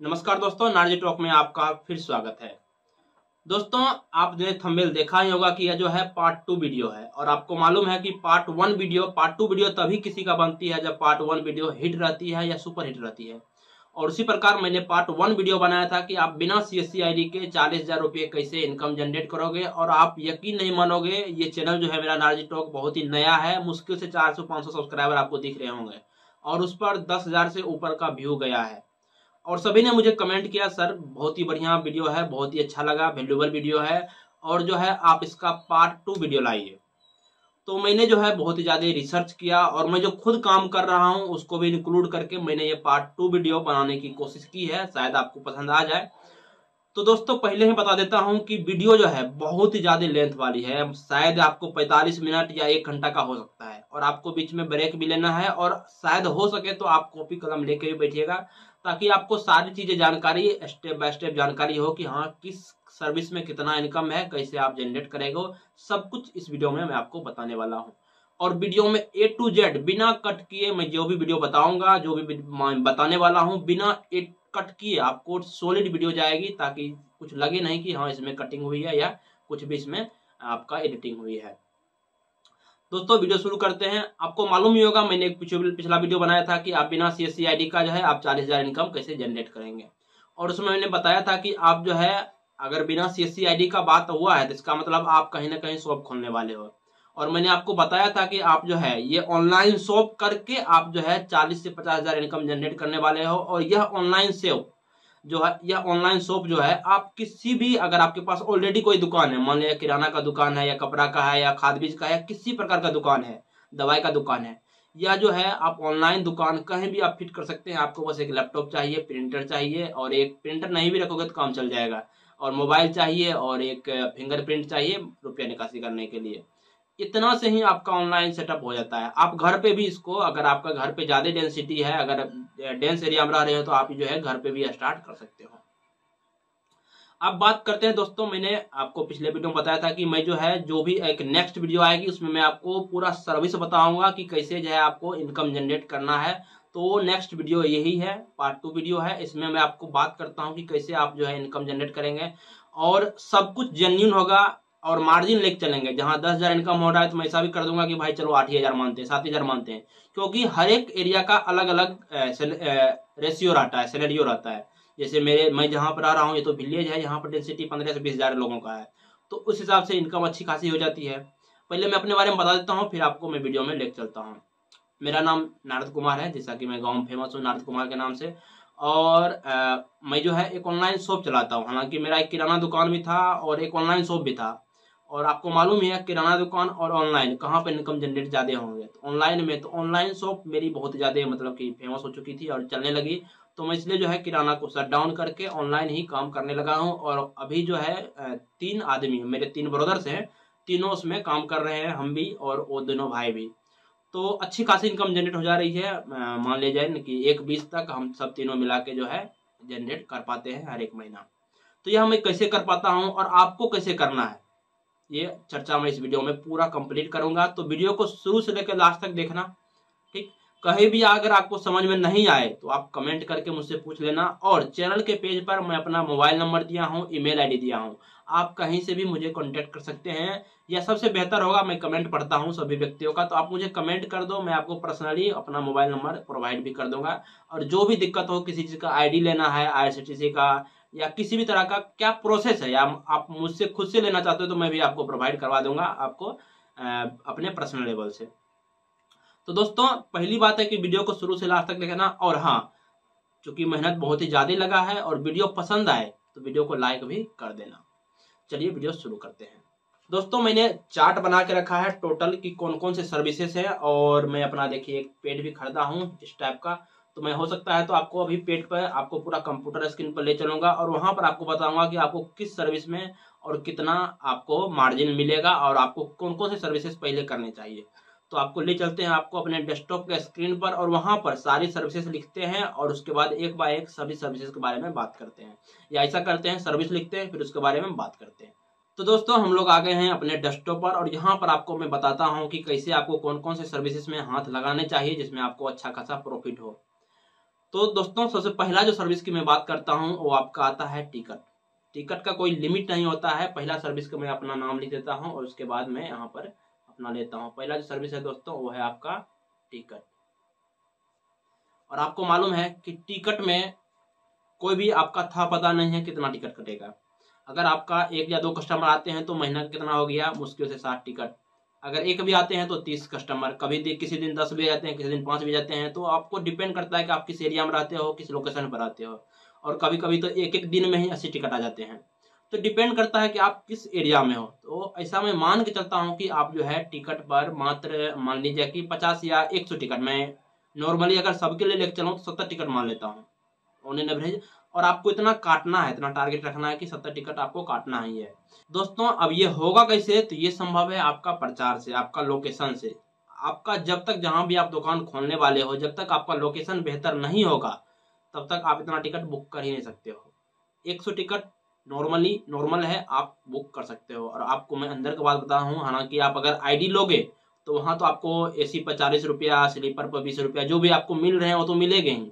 नमस्कार दोस्तों, नारजी टॉक में आपका फिर स्वागत है। दोस्तों, आपने थंबनेल देखा ही होगा कि यह जो है पार्ट 2 वीडियो है और आपको मालूम है कि पार्ट 2 वीडियो तभी किसी का बनती है जब पार्ट 1 वीडियो हिट रहती है या सुपर हिट रहती है। और उसी प्रकार मैंने पार्ट 1 वीडियो बनाया था कि आप बिना CSC ID के 40,000 रुपये कैसे इनकम जनरेट करोगे। और आप यकीन नहीं मानोगे, ये चैनल जो है मेरा नारजी टॉक बहुत ही नया है। मुश्किल से 400-500 सब्सक्राइबर आपको दिख रहे होंगे और उस पर 10,000 से ऊपर का व्यू गया है। और सभी ने मुझे कमेंट किया, सर बहुत ही बढ़िया वीडियो है, बहुत ही अच्छा लगा, वैल्यूएबल वीडियो है और जो है आप इसका पार्ट 2 वीडियो लाइए। तो मैंने जो है बहुत ही ज्यादा रिसर्च किया और मैं जो खुद काम कर रहा हूं उसको भी इंक्लूड करके मैंने ये पार्ट 2 वीडियो बनाने की कोशिश की है। शायद आपको पसंद आ जाए। तो दोस्तों, पहले ही बता देता हूं कि वीडियो जो है बहुत ही ज्यादा लेंथ वाली है। शायद आपको 45 मिनट या 1 घंटा का हो सकता है और आपको बीच में ब्रेक भी लेना है और शायद हो सके तो आप कॉपी कलम लेके भी बैठिएगा ताकि आपको सारी चीजें जानकारी, स्टेप बाय स्टेप जानकारी हो कि हाँ किस सर्विस में कितना इनकम है, कैसे आप जनरेट करेंगे, सब कुछ इस वीडियो में मैं आपको बताने वाला हूँ। और वीडियो में A to Z बिना कट किए मैं जो भी वीडियो बताऊंगा, जो भी बताने वाला हूँ, बिना कट किए आपको सॉलिड वीडियो जाएगी ताकि कुछ लगे नहीं कि हाँ इसमें कटिंग हुई है या कुछ भी इसमें आपका एडिटिंग हुई है। दोस्तों, वीडियो शुरू करते हैं। आपको मालूम ही होगा, मैंने एक पिछला वीडियो बनाया था कि आप बिना CSC ID का जो है आप 40,000 इनकम कैसे जनरेट करेंगे। और उसमें मैंने बताया था कि आप जो है अगर बिना CSC ID का बात हुआ है तो इसका मतलब आप कहीं ना कहीं शॉप खोलने वाले हो। और मैंने आपको बताया था कि आप जो है ये ऑनलाइन शॉप करके आप जो है 40 से 50,000 इनकम जनरेट करने वाले हो। और यह ऑनलाइन शॉप जो है, यह ऑनलाइन शॉप जो है आप किसी भी, अगर आपके पास ऑलरेडी कोई दुकान है, मान लिया किराना का दुकान है या कपड़ा का है या खाद बीज का है, किसी प्रकार का दुकान है, दवाई का दुकान है, या जो है आप ऑनलाइन दुकान कहीं भी आप फिट कर सकते हैं। आपको बस एक लैपटॉप चाहिए, प्रिंटर चाहिए, और एक प्रिंटर नहीं भी रखोगे तो काम चल जाएगा, और मोबाइल चाहिए और एक फिंगरप्रिंट चाहिए रुपया निकासी करने के लिए। इतना से ही आपका ऑनलाइन सेटअप हो जाता है। आप घर पे भी इसको, अगर आपका घर पे ज्यादा डेंसिटी है, अगर डेंस एरिया में रह रहे हो तो आप जो है घर पे भी स्टार्ट कर सकते हो। अब बात करते हैं दोस्तों, मैंने आपको पिछले वीडियो में बताया था कि मैं जो है जो भी एक नेक्स्ट वीडियो आएगी उसमें मैं आपको पूरा सर्विस बताऊंगा कि कैसे जो है आपको इनकम जनरेट करना है। तो नेक्स्ट वीडियो यही है, पार्ट 2 वीडियो है। इसमें मैं आपको बात करता हूँ कि कैसे आप जो है इनकम जनरेट करेंगे और सब कुछ जेन्युइन होगा और मार्जिन लेके चलेंगे। जहां 10,000 इनकम हो रहा है तो मैं ऐसा भी कर दूंगा कि भाई चलो 8,000 मानते हैं, 7,000 मानते हैं, क्योंकि हर एक एरिया का अलग अलग रेशियो रहता है, सिनेरियो रहता है। जैसे मैं जहां पर आ रहा हूँ ये तो विलेज है, यहाँ पर डेंसिटी 15 से 20,000 लोगों का है, तो उस हिसाब से इनकम अच्छी खासी हो जाती है। पहले मैं अपने बारे में बता देता हूँ, फिर आपको मैं वीडियो में लेकर चलता हूँ। मेरा नाम नारद कुमार है, जैसा कि मैं गाँव में फेमस हूँ नारद कुमार के नाम से। और मैं जो है एक ऑनलाइन शॉप चलाता हूँ। हालांकि मेरा एक किराना दुकान भी था और एक ऑनलाइन शॉप भी था। और आपको मालूम ही है किराना दुकान और ऑनलाइन कहाँ पर इनकम जनरेट ज्यादा होंगे, तो ऑनलाइन में। तो ऑनलाइन शॉप मेरी बहुत ज्यादा मतलब कि फेमस हो चुकी थी और चलने लगी, तो मैं इसलिए जो है किराना को शट डाउन करके ऑनलाइन ही काम करने लगा हूँ। और अभी जो है 3 आदमी, मेरे 3 ब्रदर्स हैं, तीनों उसमें काम कर रहे हैं, हम भी और वो दोनों भाई भी। तो अच्छी खासी इनकम जनरेट हो जा रही है। मान लिया जाए कि 1-20 तक हम सब तीनों मिला के जो है जनरेट कर पाते हैं हर एक महीना। तो यह मैं कैसे कर पाता हूँ और आपको कैसे करना है, ये चर्चा मैं इस वीडियो में पूरा कंप्लीट करूंगा। तो वीडियो को शुरू से लेकर लास्ट तक देखना, ठीक। कहीं भी अगर आपको समझ में नहीं आए तो आप कमेंट करके मुझसे पूछ लेना। और चैनल के पेज पर मैं अपना मोबाइल नंबर दिया हूँ, ईमेल आईडी दिया हूँ, आप कहीं से भी मुझे कांटेक्ट कर सकते हैं। या सबसे बेहतर होगा, मैं कमेंट पढ़ता हूँ सभी व्यक्तियों का, तो आप मुझे कमेंट कर दो, मैं आपको पर्सनली अपना मोबाइल नंबर प्रोवाइड भी कर दूंगा। और जो भी दिक्कत हो, किसी चीज का आईडी लेना है IRCTC का, या किसी भी तरह का क्या प्रोसेस है, या आप मुझसे खुद से लेना चाहते हो तो मैं भी आपको प्रोवाइड करवा दूंगा, आपको अपने पर्सनल लेवल से। तो दोस्तों, पहली बात है कि वीडियो को शुरू से लास्ट तक देखना। और हाँ, चूंकि मेहनत बहुत ही ज्यादा लगा है और वीडियो पसंद आए तो वीडियो को लाइक भी कर देना। चलिए वीडियो शुरू करते हैं। दोस्तों, मैंने चार्ट बना के रखा है टोटल कि कौन कौन से सर्विसेज है। और मैं अपना देखिए एक पेड भी खरीदा हूँ इस टाइप का। तो मैं हो सकता है तो आपको अभी पेड पर आपको पूरा कंप्यूटर स्क्रीन पर ले चलूंगा और वहां पर आपको बताऊंगा कि आपको किस सर्विस में और कितना आपको मार्जिन मिलेगा और आपको कौन कौन से सर्विसेज पहले करने चाहिए। तो आपको ले चलते हैं आपको अपने डेस्कटॉप के स्क्रीन पर, और वहां पर सारी सर्विसेज लिखते हैं और उसके बाद एक बाय एक सभी सर्विसेज के बारे में बात करते हैं। या ऐसा करते हैं, सर्विस लिखते हैं फिर उसके बारे में बात करते हैं। तो दोस्तों, हम लोग आ गए हैं अपने डेस्कटॉप पर और यहाँ पर आपको मैं बताता हूँ कि कैसे आपको कौन कौन से सर्विसेज में हाथ लगाने चाहिए जिसमें आपको अच्छा खासा प्रॉफिट हो। तो दोस्तों सबसे पहला जो सर्विस की मैं बात करता हूँ वो आपका आता है टिकट। टिकट का कोई लिमिट नहीं होता है। पहला सर्विस का मैं अपना नाम लिख देता हूँ और उसके बाद मैं यहाँ पर अपना लेता हूँ। पहला जो सर्विस है दोस्तों वो है आपका टिकट। और आपको मालूम है कि टिकट में कोई भी आपका था पता नहीं है कितना टिकट कटेगा। अगर आपका 1 या 2 कस्टमर आते हैं तो महीना कितना हो गया, मुश्किल से 60 टिकट। अगर एक भी आते हैं तो 30 कस्टमर, कभी किसी दिन 10 भी आते हैं, किसी दिन 5 भी जाते हैं। तो आपको डिपेंड करता है कि आप किस एरिया में रहते हो, किस लोकेशन पर आते हो। और कभी कभी तो एक एक दिन में ही 80 टिकट आ जाते हैं। तो डिपेंड करता है कि आप किस एरिया में हो। तो ऐसा मैं मान के चलता हूँ कि आप जो है टिकट पर मात्र मान लीजिए कि 50 या 100 टिकट, मैं नॉर्मली अगर सबके लिए लेकर चलूँ तो 70 टिकट मान लेता हूँ ऑन एन एवरेज। और आपको इतना काटना है, इतना टारगेट रखना है कि 70 टिकट आपको काटना ही है। दोस्तों अब ये होगा कैसे, तो ये संभव है आपका प्रचार से, आपका लोकेशन से। आपका जब तक जहां भी आप दुकान खोलने वाले हो, जब तक आपका लोकेशन बेहतर नहीं होगा तब तक आप इतना टिकट बुक कर ही नहीं सकते हो। 100 टिकट नॉर्मल है, आप बुक कर सकते हो। और आपको मैं अंदर की बात बता हूँ, हालांकि आप अगर आईडी लोगे तो वहां तो आपको एसी पर 40 रुपया, स्लीपर पर 20 रुपया, जो भी आपको मिल रहे हैं वो तो मिलेंगे ही,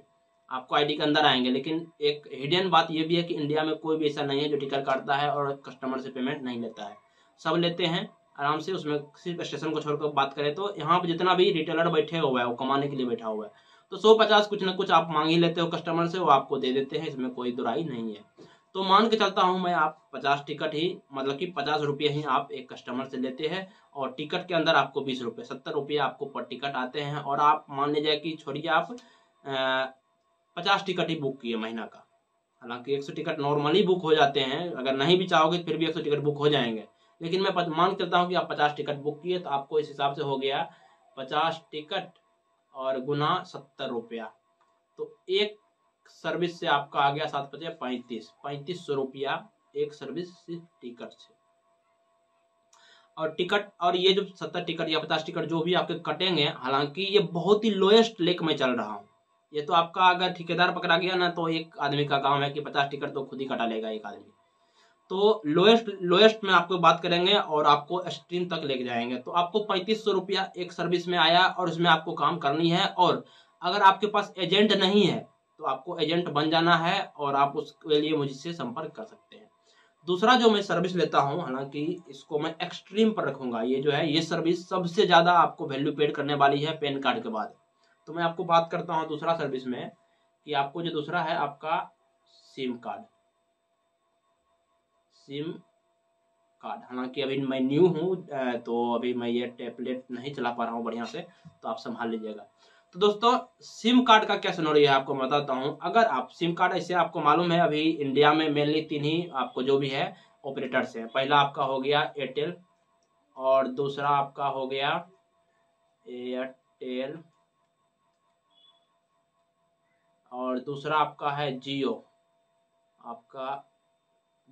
आपको आईडी के अंदर आएंगे। लेकिन एक हिडन बात ये भी है कि इंडिया में कोई भी ऐसा नहीं है जो टिकट काटता है और कस्टमर से पेमेंट नहीं लेता है। सब लेते हैं आराम से। उसमें सिर्फ स्टेशन को छोड़कर बात करें तो यहाँ पर जितना भी रिटेलर बैठे हुआ है वो कमाने के लिए बैठा हुआ है। तो 150 कुछ ना कुछ आप मांग ही लेते हो कस्टमर से, वो आपको दे देते हैं, इसमें कोई दुराई नहीं है। तो मान के चलता हूं मैं, आप 50 टिकट ही, मतलब कि 50 रुपये ही आप एक कस्टमर से लेते हैं। और टिकट के अंदर आपको 20 रुपये, 70 रुपये आपको पर टिकट आते हैं। और आप मान लीजिए कि छोड़िए आप 50 टिकट ही बुक किए महीना का। हालांकि 100 टिकट नॉर्मली बुक हो जाते हैं, अगर नहीं भी चाहोगे फिर भी 100 टिकट बुक हो जाएंगे। लेकिन मैं मान के चलता हूँ कि आप 50 टिकट बुक किए तो आपको इस हिसाब से हो गया 50 टिकट और गुना 70 रुपया। तो एक सर्विस से आपका आ गया 3500 रुपया एक सर्विस टिकट से। और टिकट, और ये जो 70 टिकट या 50 टिकट जो भी आपके कटेंगे, हालांकि ये बहुत ही लोएस्ट लेक में चल रहा हूँ। ये तो आपका अगर ठेकेदार पकड़ा गया ना तो एक आदमी का काम है कि 50 टिकट तो खुद ही कटा लेगा एक आदमी। तो लोएस्ट में आपको बात करेंगे और आपको एक्सट्रीम तक लेके जाएंगे। तो आपको 3500 रुपया एक सर्विस में आया और उसमें आपको काम करनी है। और अगर आपके पास एजेंट नहीं है तो आपको एजेंट बन जाना है और आप उसके लिए मुझसे संपर्क कर सकते हैं। दूसरा जो मैं सर्विस लेता हूं, हालांकि इसको मैं एक्सट्रीम पर रखूंगा, ये जो है ये सर्विस सबसे ज्यादा आपको वैल्यू पेड करने वाली है पैन कार्ड के बाद। तो मैं आपको बात करता हूं दूसरा सर्विस में कि आपको जो दूसरा है आपका सिम कार्ड। हालांकि अभी मैं न्यू हूँ तो अभी मैं ये टैबलेट नहीं चला पा रहा हूँ बढ़िया से, तो आप संभाल लीजिएगा। तो दोस्तों सिम कार्ड का क्या सिनेरियो है आपको मैं बताता हूँ। अगर आप सिम कार्ड, ऐसे आपको मालूम है अभी इंडिया में मेनली 3 ही आपको जो भी है ऑपरेटर्स हैं। पहला आपका हो गया एयरटेल, और दूसरा आपका हो गया एयरटेल, और दूसरा आपका है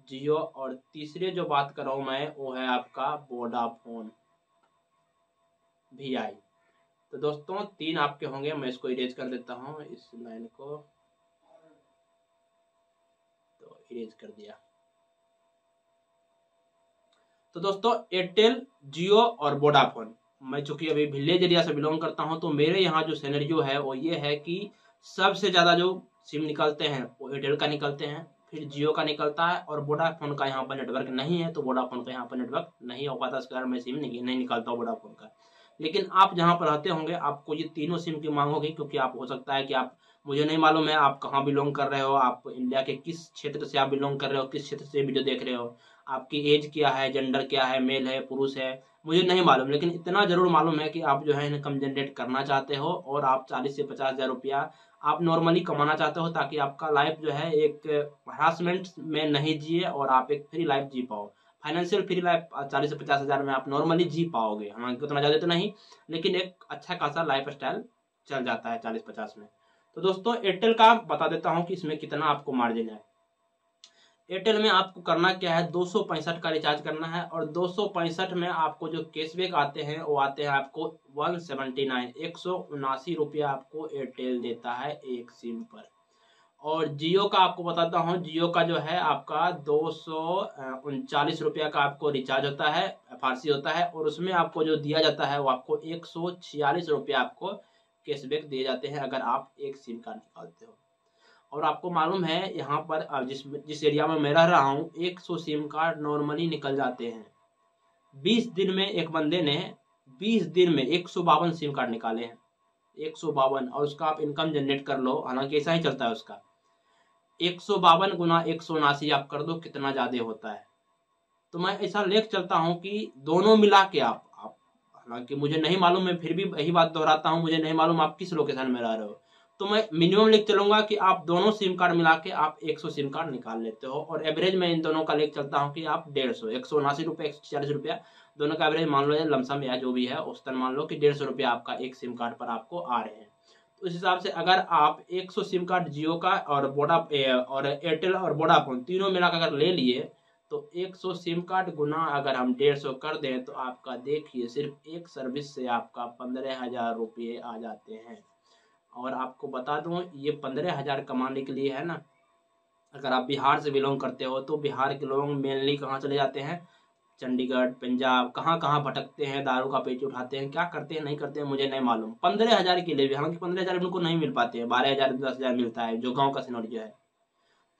जियो, और तीसरे जो बात कर रहा हूं मैं वो है आपका वोडाफोन VI। तो दोस्तों 3 आपके होंगे। मैं इसको इरेज कर देता हूं, इस लाइन को तो इरेज कर दिया। तो दोस्तों एयरटेल, जियो और वोडाफोन, मैं चूंकि अभी विलेज एरिया से बिलोंग करता हूं तो मेरे यहाँ जो सिनेरियो है वो ये है कि सबसे ज्यादा जो सिम निकलते हैं वो एयरटेल का निकलते हैं, फिर जियो का निकलता है, और वोडाफोन का यहाँ पर नेटवर्क नहीं है तो वोडाफोन का यहाँ पर नेटवर्क नहीं हो पाता, इस कारण मैं सिम नहीं निकालता वोडाफोन का। लेकिन आप जहाँ पर रहते होंगे आपको ये तीनों सिम की मांग होगी, क्योंकि आप हो सकता है कि आप, मुझे नहीं मालूम है आप कहाँ बिलोंग कर रहे हो, आप इंडिया के किस क्षेत्र से आप बिलोंग कर रहे हो, किस क्षेत्र से वीडियो देख रहे हो, आपकी एज क्या है, जेंडर क्या है, मेल है पुरुष है, मुझे नहीं मालूम। लेकिन इतना जरूर मालूम है कि आप जो है इनकम जनरेट करना चाहते हो और आप 40 से 50 हजार रुपया आप नॉर्मली कमाना चाहते हो, ताकि आपका लाइफ जो है एक हरासमेंट में नहीं जिए और आप एक फ्री लाइफ जी पाओ। फाइनेंशियल फ्री लाइफ 40 से 50 हजार में आप नॉर्मली जी पाओगे, हालांकि उतना ज्यादा तो नहीं, लेकिन एक अच्छा खासा लाइफ स्टाइल चल जाता है 40-50 में। तो दोस्तों एयरटेल का बता देता हूँ कि इसमें कितना आपको मार्जिन है। एयरटेल में आपको करना क्या है, 265 का रिचार्ज करना है, और 265 में आपको जो कैशबैक आते हैं वो आते हैं आपको 179, 179 रुपया आपको एयरटेल देता है एक सिम पर। और जियो का आपको बताता हूँ, जियो का जो है आपका 239 रुपया का आपको रिचार्ज होता है, FRC होता है, और उसमें आपको जो दिया जाता है वो आपको 146 रुपया आपको कैशबैक दिए जाते हैं अगर आप एक सिम कार्ड निकालते हो। और आपको मालूम है यहाँ पर जिस एरिया में मैं रह रहा हूँ 100 सिम कार्ड नॉर्मली निकल जाते हैं। 20 दिन में एक बंदे ने 20 दिन में 152 सिम कार्ड निकाले हैं, 152। और उसका आप इनकम जनरेट कर लो, हालांकि ऐसा ही चलता है उसका। 152 गुना 179 आप कर दो, कितना ज्यादा होता है। तो मैं ऐसा लेख चलता हूँ कि दोनों मिला के आप हालांकि मुझे नहीं मालूम, मैं फिर भी यही बात दोहराता हूँ, मुझे नहीं मालूम आप किस लोकेशन में रह रहे हो, तो मैं मिनिमम लेख चलूंगा कि आप दोनों सिम कार्ड मिला के आप 100 सिम कार्ड निकाल लेते हो। और एवरेज में इन दोनों का लेख चलता हूँ कि आप 150, 179 रुपये, 140 रुपया, दोनों का एवरेज मान लो, लमसम या जो भी है औसतन मान लो कि 150 रुपया आपका एक सिम कार्ड पर आपको आ रहे हैं। तो उस हिसाब से अगर आप 100 सिम कार्ड जियो का और और एयरटेल और वोडाफोन तीनों मिलाकर अगर ले लिए तो 100 सिम कार्ड गुना अगर हम 150 कर दें तो आपका देखिए सिर्फ एक सर्विस से आपका 15,000 रुपये आ जाते हैं। और आपको बता दूं ये 15,000 कमाने के लिए है ना, अगर आप बिहार से बिलोंग करते हो तो बिहार के लोग मेनली कहाँ चले जाते हैं, चंडीगढ़, पंजाब, कहाँ कहाँ भटकते हैं, दारू का पेच उठाते हैं, क्या करते हैं नहीं करते हैं मुझे नहीं मालूम। 15,000 के लिए भी, हालांकि 15,000 उनको नहीं मिल पाते हैं, 12,000 10,000 मिलता है जो गाँव का सिनेरियो है।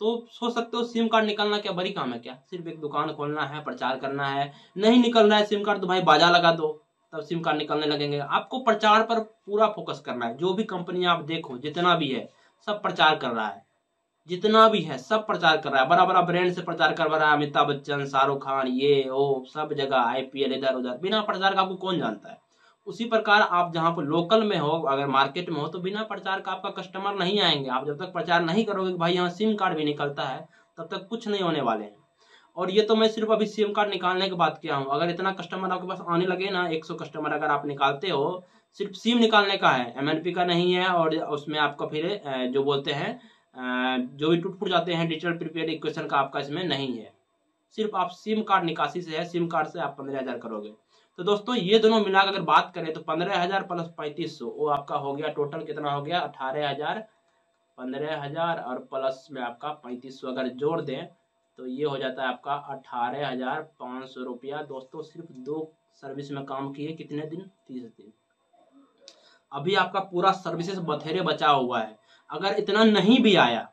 तो सोच सकते हो सिम कार्ड निकालना क्या बड़ी काम है क्या, सिर्फ एक दुकान खोलना है, प्रचार करना है। नहीं निकल रहा है सिम कार्ड तो भाई बाजा लगा दो, तब सिम कार्ड निकलने लगेंगे। आपको प्रचार पर पूरा फोकस करना है। जो भी कंपनी आप देखो जितना भी है सब प्रचार कर रहा है, जितना भी है सब प्रचार कर रहा है, बड़ा बड़ा ब्रांड से प्रचार कर रहा है, अमिताभ बच्चन, शाहरुख खान, ये वो सब जगह IPL इधर उधर। बिना प्रचार का आपको कौन जानता है। उसी प्रकार आप जहाँ पर लोकल में हो, अगर मार्केट में हो तो बिना प्रचार का आपका कस्टमर नहीं आएंगे। आप जब तक प्रचार नहीं करोगे कि भाई यहाँ सिम कार्ड भी निकलता है तब तक कुछ नहीं होने वाले हैं। और ये तो मैं सिर्फ अभी सिम कार्ड निकालने की बात किया हूँ। अगर इतना कस्टमर आपके पास आने लगे ना, 100 कस्टमर अगर आप निकालते हो, सिर्फ सिम निकालने का है, MNP का नहीं है। और उसमें आपका फिर जो बोलते हैं जो भी टूट फूट जाते हैं डिजिटल प्रीपेड इक्वेशन का आपका इसमें नहीं है। सिर्फ आप सिम कार्ड निकासी से है, सिम कार्ड से आप 15,000 करोगे। तो दोस्तों ये दोनों मिलाकर अगर बात करें तो 15,000 प्लस 3500 वो आपका हो गया टोटल कितना हो गया 18,000। 15,000 और प्लस में आपका 3500 अगर जोड़ दें तो ये हो जाता है आपका 18,500 रुपया। दोस्तों सिर्फ 2 सर्विस में काम किए कितने दिन, 30 दिन। अभी आपका पूरा सर्विसेज बथेरे बचा हुआ है। अगर इतना नहीं भी आया,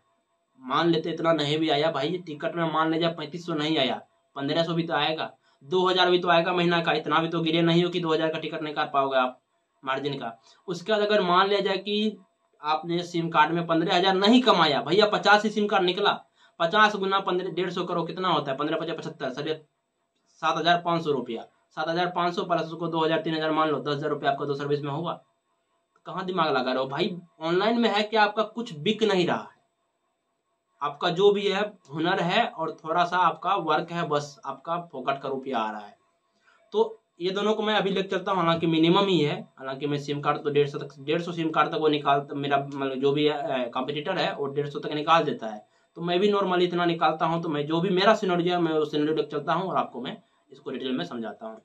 मान लेते इतना नहीं भी आया भाई, टिकट में मान लीजिए 3500 नहीं आया, 1500 भी तो आएगा, 2,000 भी तो आएगा महीना का। इतना भी तो गिरे नहीं हो कि 2,000 का टिकट नहीं काट पाओगे आप मार्जिन का। उसके बाद अगर मान लिया जाए कि आपने सिम कार्ड में 15,000 नहीं कमाया, भैया 50 ही सिम कार्ड निकला, 50 गुना 150 करो कितना होता है, 15 × 5 = 75, 7,500 रुपया। 7,500 प्लस उसको 2,000 3,000 मान लो, 10,000 रुपया आपका 2 सर्विस में हुआ। कहाँ दिमाग लगा रहे हो भाई। ऑनलाइन में है कि आपका कुछ बिक नहीं रहा है, आपका जो भी है हुनर है और थोड़ा सा आपका वर्क है, बस आपका फोकट का रुपया आ रहा है। तो ये दोनों को मैं अभी लेकर चलता हूँ, हालांकि मिनिमम ही है। हालांकि मैं सिम कार्ड तो 150 सिम कार्ड तक वो निकालता, मेरा मतलब जो भी कंपटीटर है वो 150 तक निकाल देता है। तो मैं भी नॉर्मली इतना निकालता हूँ। तो मैं जो भी मेरा सिनेरियो है मैं उस सिनेरियो लेकर चलता हूँ और आपको मैं इसको डिटेल में समझाता हूँ।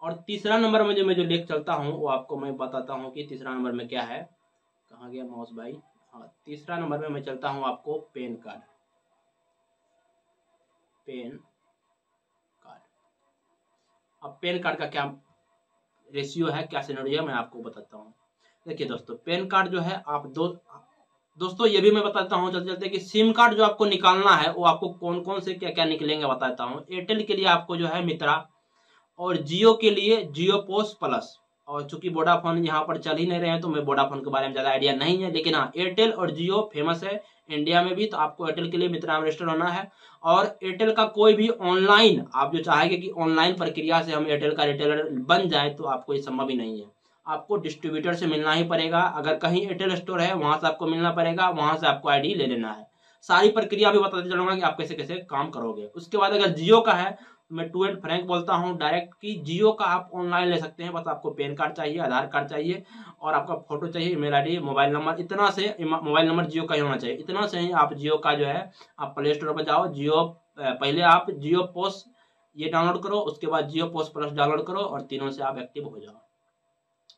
और तीसरा नंबर में जो मैं लेकर चलता हूँ वो आपको मैं बताता हूँ कि तीसरा नंबर में क्या है। कहाँ गया माउस भाई। हाँ, तीसरा नंबर में मैं चलता हूँ आपको पैन कार्ड। अब पैन कार्ड का क्या रेशियो है, क्या सिनेरियो है, मैं आपको बताता हूँ। देखिए दोस्तों, पैन कार्ड जो है आप दोस्तों ये भी मैं बताता हूँ चलते चलते कि सिम कार्ड जो आपको निकालना है वो आपको कौन कौन से क्या क्या निकलेंगे बताता हूँ। एयरटेल के लिए आपको जो है मित्रा, और जियो के लिए जियो पोस्ट प्लस। और चूंकि वोडाफोन यहाँ पर चल ही नहीं रहे हैं तो मैं वोडाफोन के बारे में ज्यादा आइडिया नहीं है, लेकिन हाँ एयरटेल और जियो फेमस है इंडिया में भी। तो आपको एयरटेल के लिए मित्रा में रजिस्टर होना है। और एयरटेल का कोई भी ऑनलाइन आप जो चाहेंगे कि ऑनलाइन प्रक्रिया से हम एयरटेल का रिटेलर बन जाए तो आपको ये संभव ही नहीं है। आपको डिस्ट्रीब्यूटर से मिलना ही पड़ेगा। अगर कहीं एयरटेल स्टोर है वहां से आपको मिलना पड़ेगा, वहां से आपको ID ले लेना है। सारी प्रक्रिया भी बताते चलूंगा कि आप कैसे कैसे काम करोगे। उसके बाद अगर जियो का है मैं टू एंड फ्रैंक बोलता हूं डायरेक्ट कि जियो का आप ऑनलाइन ले सकते हैं। बस आपको पैन कार्ड चाहिए, आधार कार्ड चाहिए और आपका फोटो चाहिए, ईमेल ID, मोबाइल नंबर। इतना से मोबाइल नंबर जियो का ही होना चाहिए। इतना से ही आप जियो का जो है आप प्ले स्टोर पर जाओ, जियो पहले आप जियो पोस्ट ये डाउनलोड करो, उसके बाद जियो पोस्ट प्लस डाउनलोड करो और तीनों से आप एक्टिव हो जाओ।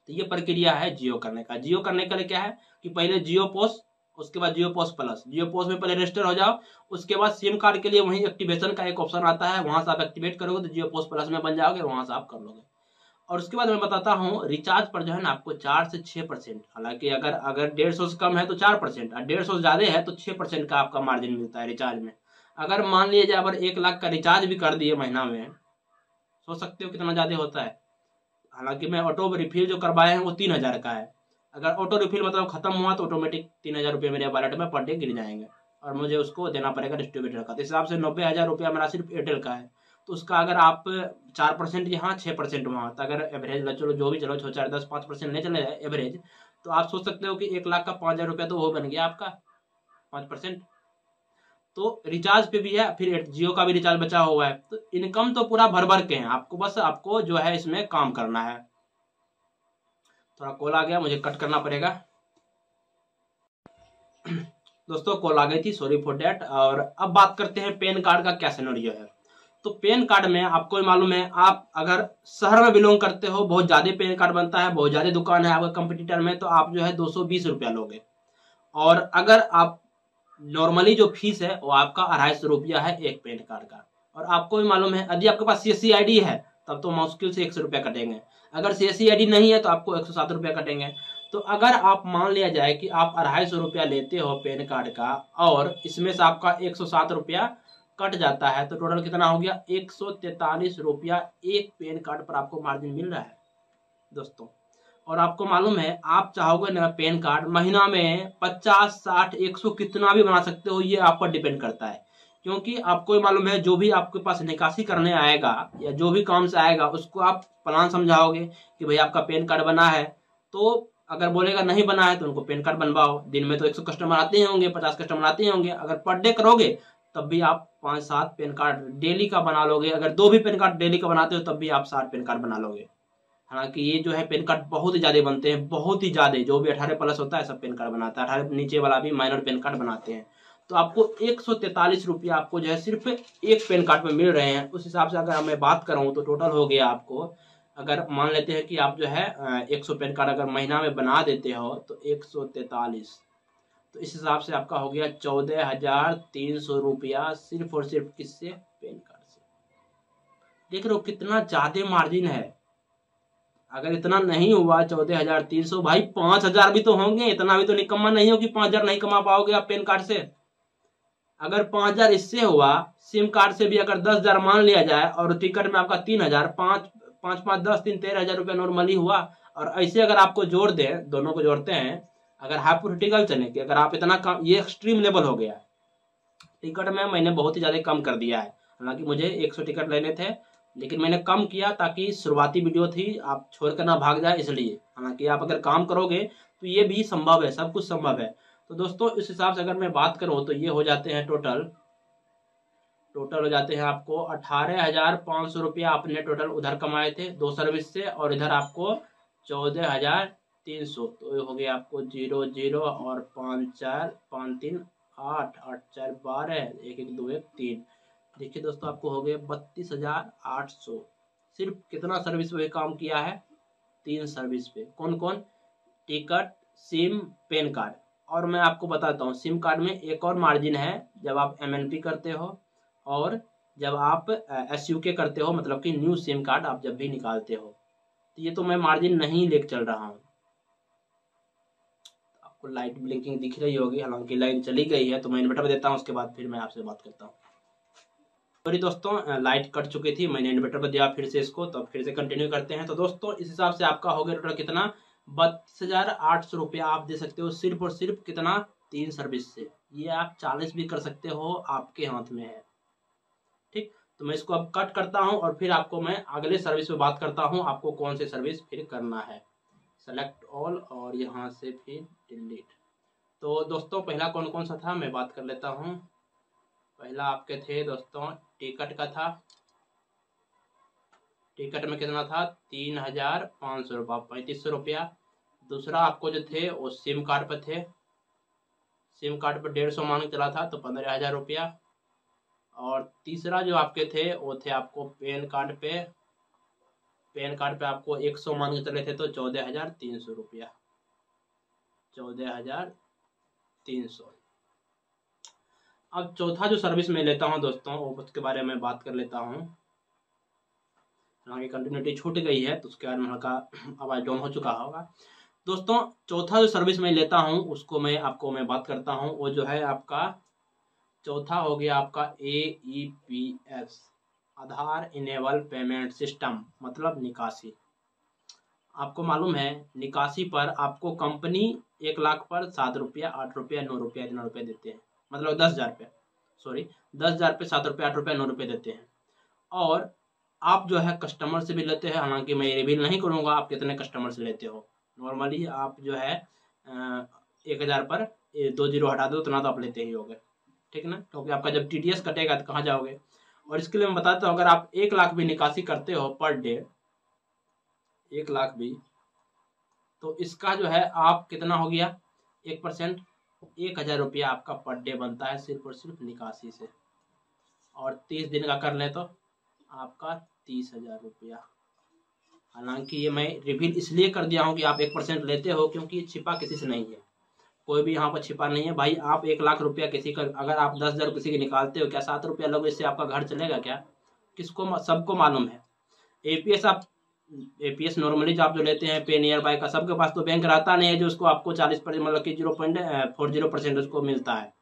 तो ये प्रक्रिया है जियो करने का। जियो करने के लिए क्या है कि पहले जियो पोस्ट, उसके बाद जियो पोस्ट प्लस। जियो पोस्ट में पहले रजिस्टर हो जाओ, उसके बाद सिम कार्ड के लिए वहीं एक्टिवेशन का एक ऑप्शन आता है, वहां से आप एक्टिवेट करोगे तो जियो पोस्ट प्लस में बन जाओगे, वहां से आप कर लोगे। और उसके बाद मैं बताता हूँ रिचार्ज पर जो है ना आपको 4 से 6%, हालांकि अगर अगर 150 से कम है तो 4% और 150 से ज्यादा है तो 6% का आपका मार्जिन मिलता है रिचार्ज में। अगर मान लीजिए अगर 1 लाख का रिचार्ज भी कर दिए महीना में, सोच सकते हो कितना ज्यादा होता है। हालांकि मैं ऑटो रिफिल जो करवाए हैं वो 3,000 का है। अगर ऑटो रिफिल मतलब खत्म हुआ तो ऑटोमेटिक 3,000 रुपये मेरे वॉलेट में पर डे गिर जाएंगे और मुझे उसको देना पड़ेगा डिस्ट्रीब्यूटर का। तो इस हिसाब से 90,000 रुपया मेरा सिर्फ एयरटेल का है। तो उसका अगर आप 4% यहाँ 6% वहाँ, तो अगर एवरेज चलो जो भी चलो 4, 10, 5% ले चले जाए एवरेज, तो आप सोच सकते हो कि 1 लाख का 5,000 रुपया तो वो बन गया आपका 5%। तो रिचार्ज पे भी है, फिर जियो का भी रिचार्ज बचा हुआ है, तो इनकम तो पूरा भर भर के है। आपको बस आपको जो है इसमें काम करना है। थोड़ा कॉल आ गया, मुझे कट करना पड़ेगा। दोस्तों कॉल आ गई थी, सॉरी फॉर डेट। और अब बात करते हैं पैन कार्ड का क्या सिनेरियो है। तो पैन कार्ड में आपको मालूम है, आप अगर शहर में बिलोंग करते हो, बहुत ज्यादा पैन कार्ड बनता है, बहुत ज्यादा दुकान है आपका कंपटीटर में, तो आप जो है 220 रुपया लोगे। और अगर आप नॉर्मली जो फीस है वो आपका 250 रुपया है एक पैन कार्ड का। और आपको भी मालूम है यदि आपके पास CSC ID है तब तो मुश्किल से 100 रुपया कटेंगे, अगर CSC ID नहीं है तो आपको 107 रुपया कटेंगे। तो अगर आप मान लिया जाए कि आप 250 रुपया लेते हो पैन कार्ड का और इसमें से आपका 107 रुपया कट जाता है, तो टोटल कितना हो गया 143 रुपया एक पैन कार्ड पर आपको मार्जिन मिल रहा है दोस्तों। और आपको मालूम है आप चाहोगे ना पैन कार्ड महीना में 50, 60, 100 कितना भी बना सकते हो, ये आप पर डिपेंड करता है। क्योंकि आपको मालूम है जो भी आपके पास निकासी करने आएगा या जो भी काम से आएगा उसको आप प्लान समझाओगे कि भाई आपका पैन कार्ड बना है, तो अगर बोलेगा नहीं बना है तो उनको पैन कार्ड बनवाओ। दिन में तो 100 कस्टमर आते ही होंगे, 50 कस्टमर आते ही होंगे, अगर पर डे करोगे तब भी आप 5-7 पैन कार्ड डेली का बना लोगे। अगर 2 भी पैन कार्ड डेली का बनाते हो तब भी आप 60 पैन कार्ड बना लोगे। हालांकि ये जो है पेन कार्ड बहुत ही ज्यादा बनते हैं, बहुत ही ज्यादा, जो भी 18+ होता है सब पेन कार्ड बनाता है, 18 नीचे वाला भी माइनर पेन कार्ड बनाते हैं। तो आपको 143 रुपया आपको जो है सिर्फ एक पेन कार्ड में मिल रहे हैं। उस हिसाब से अगर मैं बात करूँ तो टोटल हो गया आपको, अगर मान लेते हैं कि आप जो है 100 पेन कार्ड अगर महीना में बना देते हो तो 143, तो इस हिसाब से आपका हो गया 14,300 रुपया सिर्फ और सिर्फ किससे, पेन कार्ड से। देख रहे हो कितना ज्यादा मार्जिन है। अगर इतना नहीं हुआ 14,300, भाई 5,000 भी तो होंगे, इतना भी तो निकम्मा नहीं हो कि 5,000 नहीं कमा पाओगे आप पेन कार्ड से। अगर 5,000 इससे हुआ, सिम कार्ड से भी अगर 10,000 मान लिया जाए और टिकट में आपका 3,000, 5 5 5 10 3 13,000 रुपया नॉर्मली हुआ। और ऐसे अगर आपको जोड़ दे, दोनों को जोड़ते हैं, अगर हाइपोथेटिकल चले कि अगर आप इतना कम, ये एक्सट्रीम लेवल हो गया। टिकट में मैंने बहुत ही ज्यादा कम कर दिया है, हालांकि मुझे 100 टिकट लेने थे लेकिन मैंने कम किया ताकि शुरुआती वीडियो थी, आप छोड़ कर ना भाग जाए इसलिए। हालांकि आप अगर काम करोगे तो ये भी संभव है, सब कुछ संभव है। तो दोस्तों इस हिसाब से अगर मैं बात करूं तो ये हो जाते हैं टोटल हो जाते हैं आपको 18,500 रुपया आपने टोटल उधर कमाए थे 2 सर्विस से, और इधर आपको 14,300। तो ये हो गया आपको 0 0 और 5 4 5 3 8 8 4 12 1 1 2 1 3। देखिए दोस्तों आपको हो गए 32,800। सिर्फ कितना सर्विस पे काम किया है, 3 सर्विस पे। कौन कौन, टिकट, सिम, पैन कार्ड। और मैं आपको बताता हूँ सिम कार्ड में एक और मार्जिन है, जब आप MNP करते हो और जब आप SUK करते हो, मतलब कि न्यू सिम कार्ड आप जब भी निकालते हो। तो ये तो मैं मार्जिन नहीं लेके चल रहा हूँ। आपको लाइट ब्लिंकिंग दिख रही होगी, हालांकि लाइन चली गई है, तो मैं इन्वर्टर देता हूँ, उसके बाद फिर मैं आपसे बात करता हूँ। सॉरी दोस्तों लाइट कट चुकी थी, मैंने इन्वर्टर पर दिया फिर से इसको, तो अब फिर से कंटिन्यू करते हैं। तो दोस्तों इस हिसाब से आपका हो गया टोटल कितना, 32,800 रुपया आप दे सकते हो सिर्फ और सिर्फ कितना, 3 सर्विस से। ये आप 40 भी कर सकते हो, आपके हाथ में है। ठीक, तो मैं इसको अब कट करता हूं और फिर आपको मैं अगले सर्विस पे बात करता हूं, आपको कौन से सर्विस फिर करना है। सेलेक्ट ऑल और यहाँ से फिर डिलीट। तो दोस्तों पहला कौन कौन सा था मैं बात कर लेता हूँ। पहला आपके थे दोस्तों टिकट का था, टिकट में कितना था 3,500 रुपया, 3,500 रुपया। दूसरा आपको जो थे वो सिम कार्ड पे थे, सिम कार्ड पर 150 मांग चला था तो 15,000 रुपया। और तीसरा जो आपके थे वो थे आपको पैन कार्ड पे, पैन कार्ड पे आपको 100 मान के चले थे तो 14,300 रुपया, 14,300। अब चौथा जो सर्विस मैं लेता हूँ दोस्तों वो उसके बारे में बात कर लेता हूँ। हालांकि कंटिन्यूटी छूट गई है तो उसके कारण हल्का आवाज़ डाउन हो चुका होगा। दोस्तों चौथा जो सर्विस मैं लेता हूँ उसको मैं बात करता हूँ, वो जो है आपका चौथा हो गया आपका AEPS, आधार इनेबल पेमेंट सिस्टम, मतलब निकासी। आपको मालूम है निकासी पर आपको कंपनी 1 लाख पर 7 रुपया, 8 रुपया, 9 रुपया, इतना रुपया देते हैं, मतलब 10,000 पे, सॉरी 10,000 पे 7 रुपया, 8 रुपया, 9 रुपये देते हैं। और आप जो है कस्टमर से भी लेते हैं, हालांकि मैं ये रिवील नहीं करूंगा आप कितने कस्टमर से लेते हो। नॉर्मली आप जो है 1,000 पर 2 जीरो हटा दो उतना तो आप लेते ही होगे, ठीक ना, क्योंकि आपका जब TDS कटेगा तो कहाँ जाओगे। और इसके लिए मैं बताता हूँ, अगर आप 1 लाख भी निकासी करते हो पर डे, 1 लाख भी, तो इसका जो है आप कितना हो गया 1%, 1,000 रुपया आपका पर डे बनता है सिर्फ और सिर्फ निकासी से। और 30 दिन का कर ले तो आपका 30,000 रुपया। हालांकि ये मैं रिवील इसलिए कर दिया हूँ कि आप 1% लेते हो, क्योंकि छिपा किसी से नहीं है, कोई भी यहाँ पर छिपा नहीं है भाई। आप 1 लाख रुपया किसी का, अगर आप 10,000 किसी के निकालते हो, क्या 7 रुपया लोगे इससे आपका घर चलेगा क्या? किसको, सबको मालूम है। एपीएस नॉर्मली आप जो लेते हैं पे नियर बाय का, सबके पास तो बैंक रहता नहीं है जो उसको आपको 40%, मतलब कि 0.40% उसको मिलता है।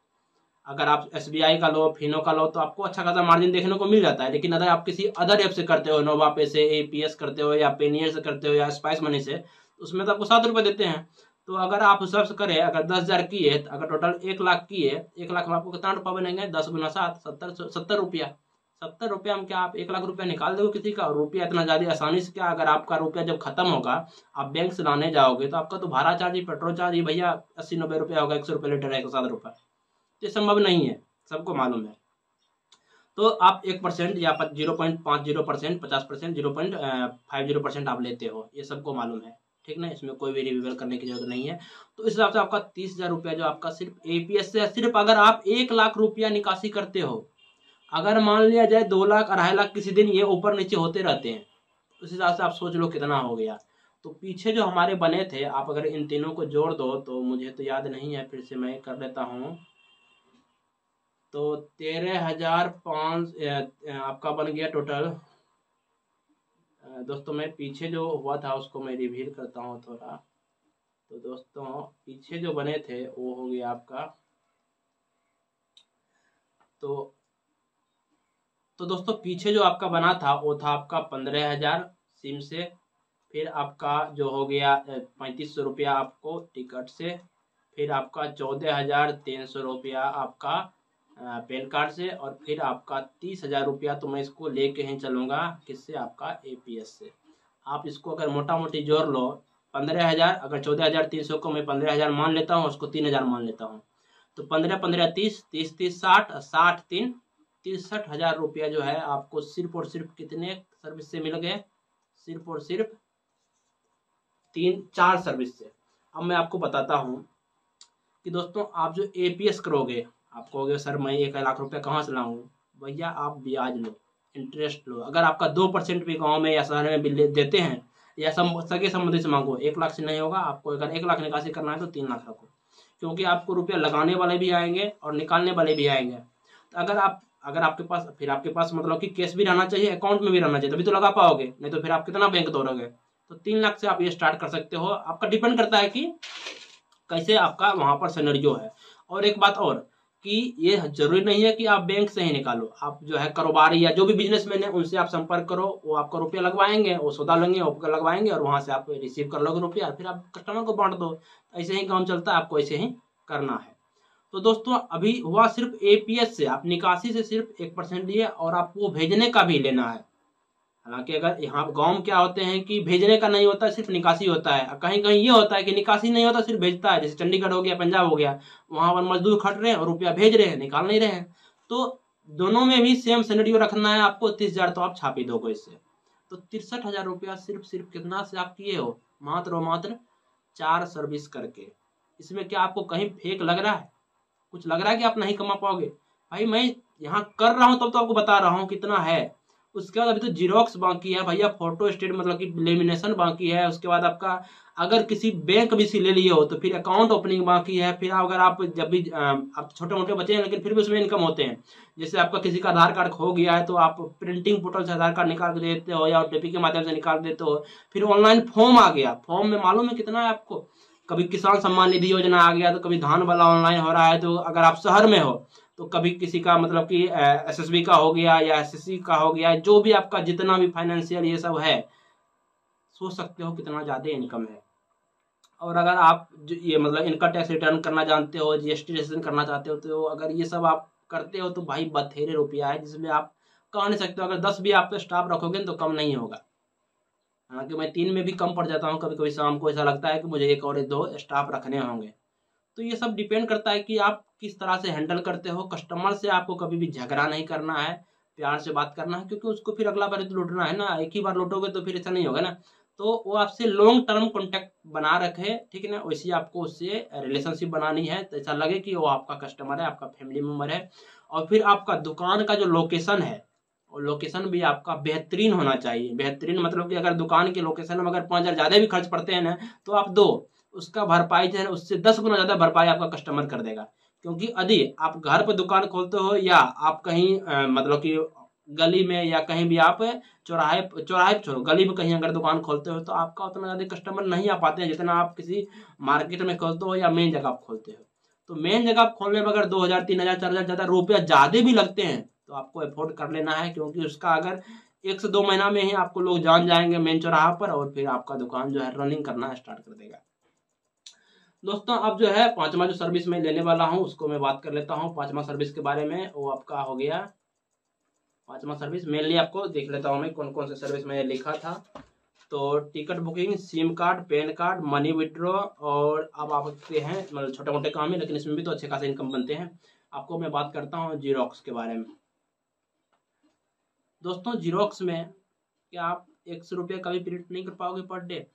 अगर आप SBI का लो, फिनो का लो, तो आपको अच्छा खासा मार्जिन देखने को मिल जाता है। लेकिन अगर आप किसी अदर ऐप से करते हो, नोवा पे से, APS करते हो, या पेनियर से करते हो, या स्पाइस मनी से, तो उसमें तो आपको 7 रुपये देते हैं। तो अगर आप उस हिसाब से करें, अगर 10,000 की है, अगर टोटल 1 लाख की है, 1 लाख में आपको कितना रुपया बनेंगे? 10 गुना 7, 70 रुपया। 70 रुपया में क्या आप 1 लाख रुपया निकाल दोगे किसी का? रुपया इतना ज्यादा आसानी से क्या? अगर आपका रुपया जब खत्म होगा, आप बैंक से लाने जाओगे, तो आपका तो भाड़ा चार्ज ही, पेट्रोल चार्ज ही भैया 80-90 रुपया होगा, 100 रुपये लीटर, 107 रुपये। ये संभव नहीं है, सबको मालूम है। तो आप 1% या 0.50%, 50%, 0.50% आप लेते हो, ये सबको मालूम है, ठीक ना, इसमें कोई भी रिवील करने की जरूरत नहीं है। तो इस हिसाब से आपका 30,000 रुपया जो आपका सिर्फ APS से, सिर्फ अगर आप 1 लाख रुपया निकासी करते हो। अगर मान लिया जाए 2 लाख, 2.5 लाख किसी दिन ये ऊपर नीचे होते रहते हैं, उस हिसाब से आप सोच लो कितना हो गया। तो पीछे जो हमारे बने थे, आप अगर इन तीनों को जोड़ दो, तो मुझे तो याद नहीं है, फिर से मैं कर लेता हूँ, तो 13,500 आपका बन गया टोटल। दोस्तों मैं पीछे जो हुआ था उसको मैं रिवील करता हूँ थोड़ा। तो दोस्तों पीछे जो बने थे वो हो गया आपका, तो दोस्तों पीछे जो आपका बना था वो था आपका 15,000 सिम से, फिर आपका जो हो गया 3,500 रुपया आपको टिकट से, फिर आपका 14,300 रुपया आपका पैन कार्ड से, और फिर आपका 30,000 रुपया तो मैं इसको लेके ही चलूँगा, किससे? आपका APS से। आप इसको अगर मोटा मोटी जोड़ लो, 15,000, अगर 14,300 को मैं 15,000 मान लेता हूँ, उसको 3,000 मान लेता हूँ, तो 15-15 30, 30-30 60, 60-3 63,000 रुपया जो है आपको सिर्फ और सिर्फ कितने सर्विस से मिल गए? सिर्फ और सिर्फ 3-4 सर्विस से। अब मैं आपको बताता हूँ कि दोस्तों आप जो APS करोगे, आप कहोगे सर मैं 1 लाख रुपया कहाँ से लाऊं? भैया आप ब्याज लो, इंटरेस्ट लो। अगर आपका 2% भी गांव में या शहर में भी देते हैं, या सगे संबंधी से मांगो, 1 लाख से नहीं होगा। आपको अगर 1 लाख निकासी करना है तो 3 लाख रखो, क्योंकि आपको रुपया लगाने वाले भी आएंगे और निकालने वाले भी आएंगे। तो अगर आपके पास, फिर आपके पास मतलब कि कैश भी रहना चाहिए, अकाउंट में भी रहना चाहिए, तभी तो लगा पाओगे, नहीं तो फिर आप कितना बैंक तोड़ोगे। तो 3 लाख से आप ये स्टार्ट कर सकते हो। आपका डिपेंड करता है कि कैसे आपका वहां पर सिनेरियो है। और एक बात और, कि ये जरूरी नहीं है कि आप बैंक से ही निकालो। आप जो है कारोबारी या जो भी बिजनेसमैन है उनसे आप संपर्क करो, वो आपका रुपया लगवाएंगे, वो सौदा लेंगे, वो लगवाएंगे, और वहां से आप रिसीव कर लोगे रुपया, फिर आप कस्टमर को बांट दो। ऐसे ही काम चलता है, आपको ऐसे ही करना है। तो दोस्तों अभी हुआ सिर्फ APS से, आप निकासी से सिर्फ 1% लिए, और आपको भेजने का भी लेना है। हालांकि अगर यहाँ गांव में क्या होते हैं कि भेजने का नहीं होता, सिर्फ निकासी होता है। कहीं कहीं ये होता है कि निकासी नहीं होता, सिर्फ भेजता है, जैसे चंडीगढ़ हो गया, पंजाब हो गया, वहां पर मजदूर खट रहे हैं और रुपया भेज रहे हैं, निकाल नहीं रहे हैं। तो दोनों में भी सेम सिनेरियो रखना है आपको। 30,000 तो आप छाप ही दोगे इससे। तो 63,000 रुपया सिर्फ कितना से आप किए हो? मात्र और मात्र 4 सर्विस करके। इसमें क्या आपको कहीं फेक लग रहा है? कुछ लग रहा है कि आप नहीं कमा पाओगे? भाई मैं यहाँ कर रहा हूँ तब तो आपको बता रहा हूँ कितना है। उसके बाद अभी तो जीरोक्स बाकी है भैया, फोटो स्टेट मतलब कि लेमिनेशन बाकी है। उसके बाद आपका अगर किसी बैंक भी से ले लिए हो तो फिर अकाउंट ओपनिंग बाकी है। फिर अगर आप जब भी आप छोटे मोटे बच्चे हैं लेकिन फिर भी उसमें इनकम होते हैं। जैसे आपका किसी का आधार कार्ड खो गया है तो आप प्रिंटिंग पोर्टल से आधार कार्ड निकाल के देते हो या ओटीपी के माध्यम से निकाल देते हो। फिर ऑनलाइन फॉर्म आ गया, फॉर्म में मालूम है कितना है आपको, कभी किसान सम्मान निधि योजना आ गया तो कभी धान वाला ऑनलाइन हो रहा है। तो अगर आप शहर में हो तो कभी किसी का मतलब कि एसएसबी का हो गया या एसएससी का हो गया, जो भी आपका जितना भी फाइनेंशियल ये सब है, सोच सकते हो कितना ज्यादा इनकम है। और अगर आप ये मतलब इनकम टैक्स रिटर्न करना जानते हो, जीएसटी रजिस्ट्रेशन करना चाहते हो, तो अगर ये सब आप करते हो तो भाई बथेरे रुपया है जिसमें आप कह नहीं सकते हो। अगर 10 भी आप पे स्टाफ रखोगे तो कम नहीं होगा। हालांकि मैं 3 में भी कम पड़ जाता हूँ कभी कभी, शाम को ऐसा लगता है कि मुझे एक और 2 स्टाफ रखने होंगे। तो ये सब डिपेंड करता है कि आप किस तरह से हैंडल करते हो। कस्टमर से आपको कभी भी झगड़ा नहीं करना है, प्यार से बात करना है, क्योंकि उसको फिर अगला बार तो लूटना है ना। एक ही बार लूटोगे तो फिर ऐसा नहीं होगा ना। तो वो आपसे लॉन्ग टर्म कॉन्टेक्ट बना रखे, ठीक है ना, वैसे आपको उससे रिलेशनशिप बनानी है। तो ऐसा लगे कि वो आपका कस्टमर है, आपका फैमिली मेम्बर है। और फिर आपका दुकान का जो लोकेशन है, और लोकेशन भी आपका बेहतरीन होना चाहिए। बेहतरीन मतलब कि अगर दुकान के लोकेशन में अगर 5,000 ज्यादा भी खर्च पड़ते हैं ना, तो आप दो, उसका भरपाई जो है उससे 10 गुना ज्यादा भरपाई आपका कस्टमर कर देगा। क्योंकि यदि आप घर पर दुकान खोलते हो या आप कहीं मतलब कि गली में या कहीं भी आप चौराहे चौराहे छोड़ो, गली में कहीं अगर दुकान खोलते हो तो आपका उतना ज्यादा कस्टमर नहीं आ पाते हैं जितना आप किसी मार्केट में खोलते हो या मेन जगह आप खोलते हो। तो मेन जगह आप खोलने में अगर 2,000 3,000 4,000 ज्यादा रुपया ज्यादा भी लगते हैं तो आपको अफोर्ड कर लेना है। क्योंकि उसका अगर 1 से 2 महीना में ही आपको लोग जान जाएंगे मेन चौराहा पर, और फिर आपका दुकान जो है रनिंग करना स्टार्ट कर देगा। दोस्तों अब जो है पांचवा जो सर्विस मैं लेने वाला हूं उसको मैं बात कर लेता हूं। पांचवा सर्विस के बारे में वो आपका हो गया, पांचवा सर्विस मेनली आपको देख लेता हूं मैं कौन कौन से सर्विस मैंने लिखा था। तो ticket booking, SIM card, pan card, money withdraw, और अब आप सकते हैं मतलब छोटे मोटे काम है लेकिन इसमें भी तो अच्छे खासे इनकम बनते हैं। आपको मैं बात करता हूँ जीरोक्स के बारे में। दोस्तों जीरोक्स में क्या आप 100 रुपये का भी प्रिंट नहीं कर पाओगे पर डे?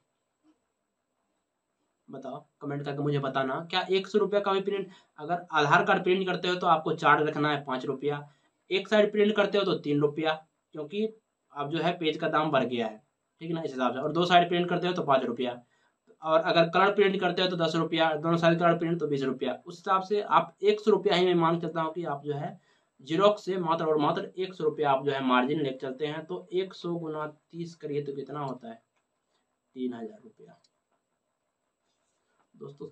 बताओ कमेंट करके मुझे बताना, क्या 100 रुपये का भी प्रिंट? अगर आधार कार्ड प्रिंट करते हो तो आपको चार्ज रखना है 5 रुपया, एक साइड प्रिंट करते हो तो 3 रुपया, क्योंकि अब जो है पेज का दाम बढ़ गया है, ठीक है ना, इस हिसाब से। और 2 साइड प्रिंट करते हो तो 5 रुपया, और अगर कलर प्रिंट करते हो तो 10 रुपया, दोनों साइड कलर प्रिंट तो 20 रुपया। उस हिसाब से आप 100 रुपया ही मैं मान चलता हूँ कि आप जो है जीरोक्स से मात्र और मात्र 100 रुपया आप जो है मार्जिन लेके चलते हैं। तो 100 गुना 30 करिए तो कितना होता है? 3,000 रुपया। दोस्तों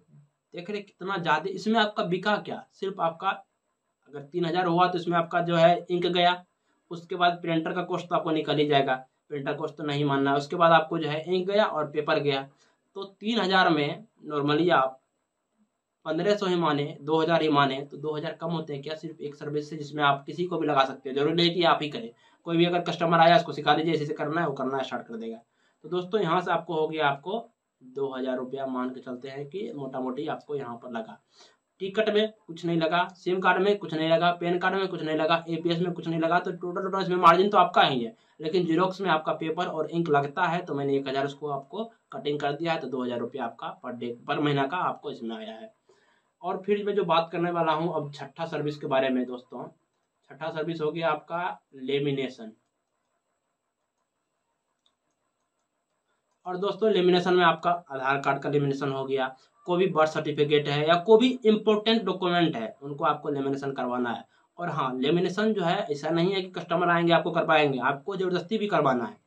देख रहे कितना ज्यादा इसमें आपका बिका क्या? सिर्फ आपका अगर 3,000 हुआ तो इसमें आपका जो है इंक गया, उसके बाद प्रिंटर का कॉस्ट तो आपको निकल ही जाएगा, प्रिंटर कॉस्ट तो नहीं मानना है। उसके बाद आपको जो है इंक गया और पेपर गया। तो 3,000 में नॉर्मली आप 1,500 ही माने, 2,000 ही माने तो 2,000 कम होते हैं क्या सिर्फ एक सर्विस से, जिसमें आप किसी को भी लगा सकते हो। जरूरी नहीं कि आप ही करें, कोई भी अगर कस्टमर आया उसको सिखा दीजिए ऐसे करना है, वो करना स्टार्ट कर देगा। तो दोस्तों यहाँ से आपको हो गया, आपको 2,000 रुपया मान के चलते हैं कि मोटा मोटी आपको यहाँ पर लगा। टिकट में कुछ नहीं लगा, सिम कार्ड में कुछ नहीं लगा, पैन कार्ड में कुछ नहीं लगा, एपीएस में कुछ नहीं लगा। तो टोटल इसमें मार्जिन तो आपका ही है, लेकिन जीरोक्स में आपका पेपर और इंक लगता है। तो मैंने 1,000 उसको आपको कटिंग कर दिया है, तो 2,000 रुपया आपका पर डे पर महीना का आपको इसमें आया है। और फिर मैं जो बात करने वाला हूँ अब छठा सर्विस के बारे में दोस्तों, छठा सर्विस हो गया आपका लेमिनेशन। और दोस्तों लेमिनेशन में आपका आधार कार्ड का लेमिनेशन हो गया, कोई भी बर्थ सर्टिफिकेट है या कोई भी इंपॉर्टेंट डॉक्यूमेंट है उनको आपको लेमिनेशन करवाना है। और हाँ लेमिनेशन जो है ऐसा नहीं है कि कस्टमर आएंगे आपको कर पाएंगे, आपको जबरदस्ती भी करवाना है।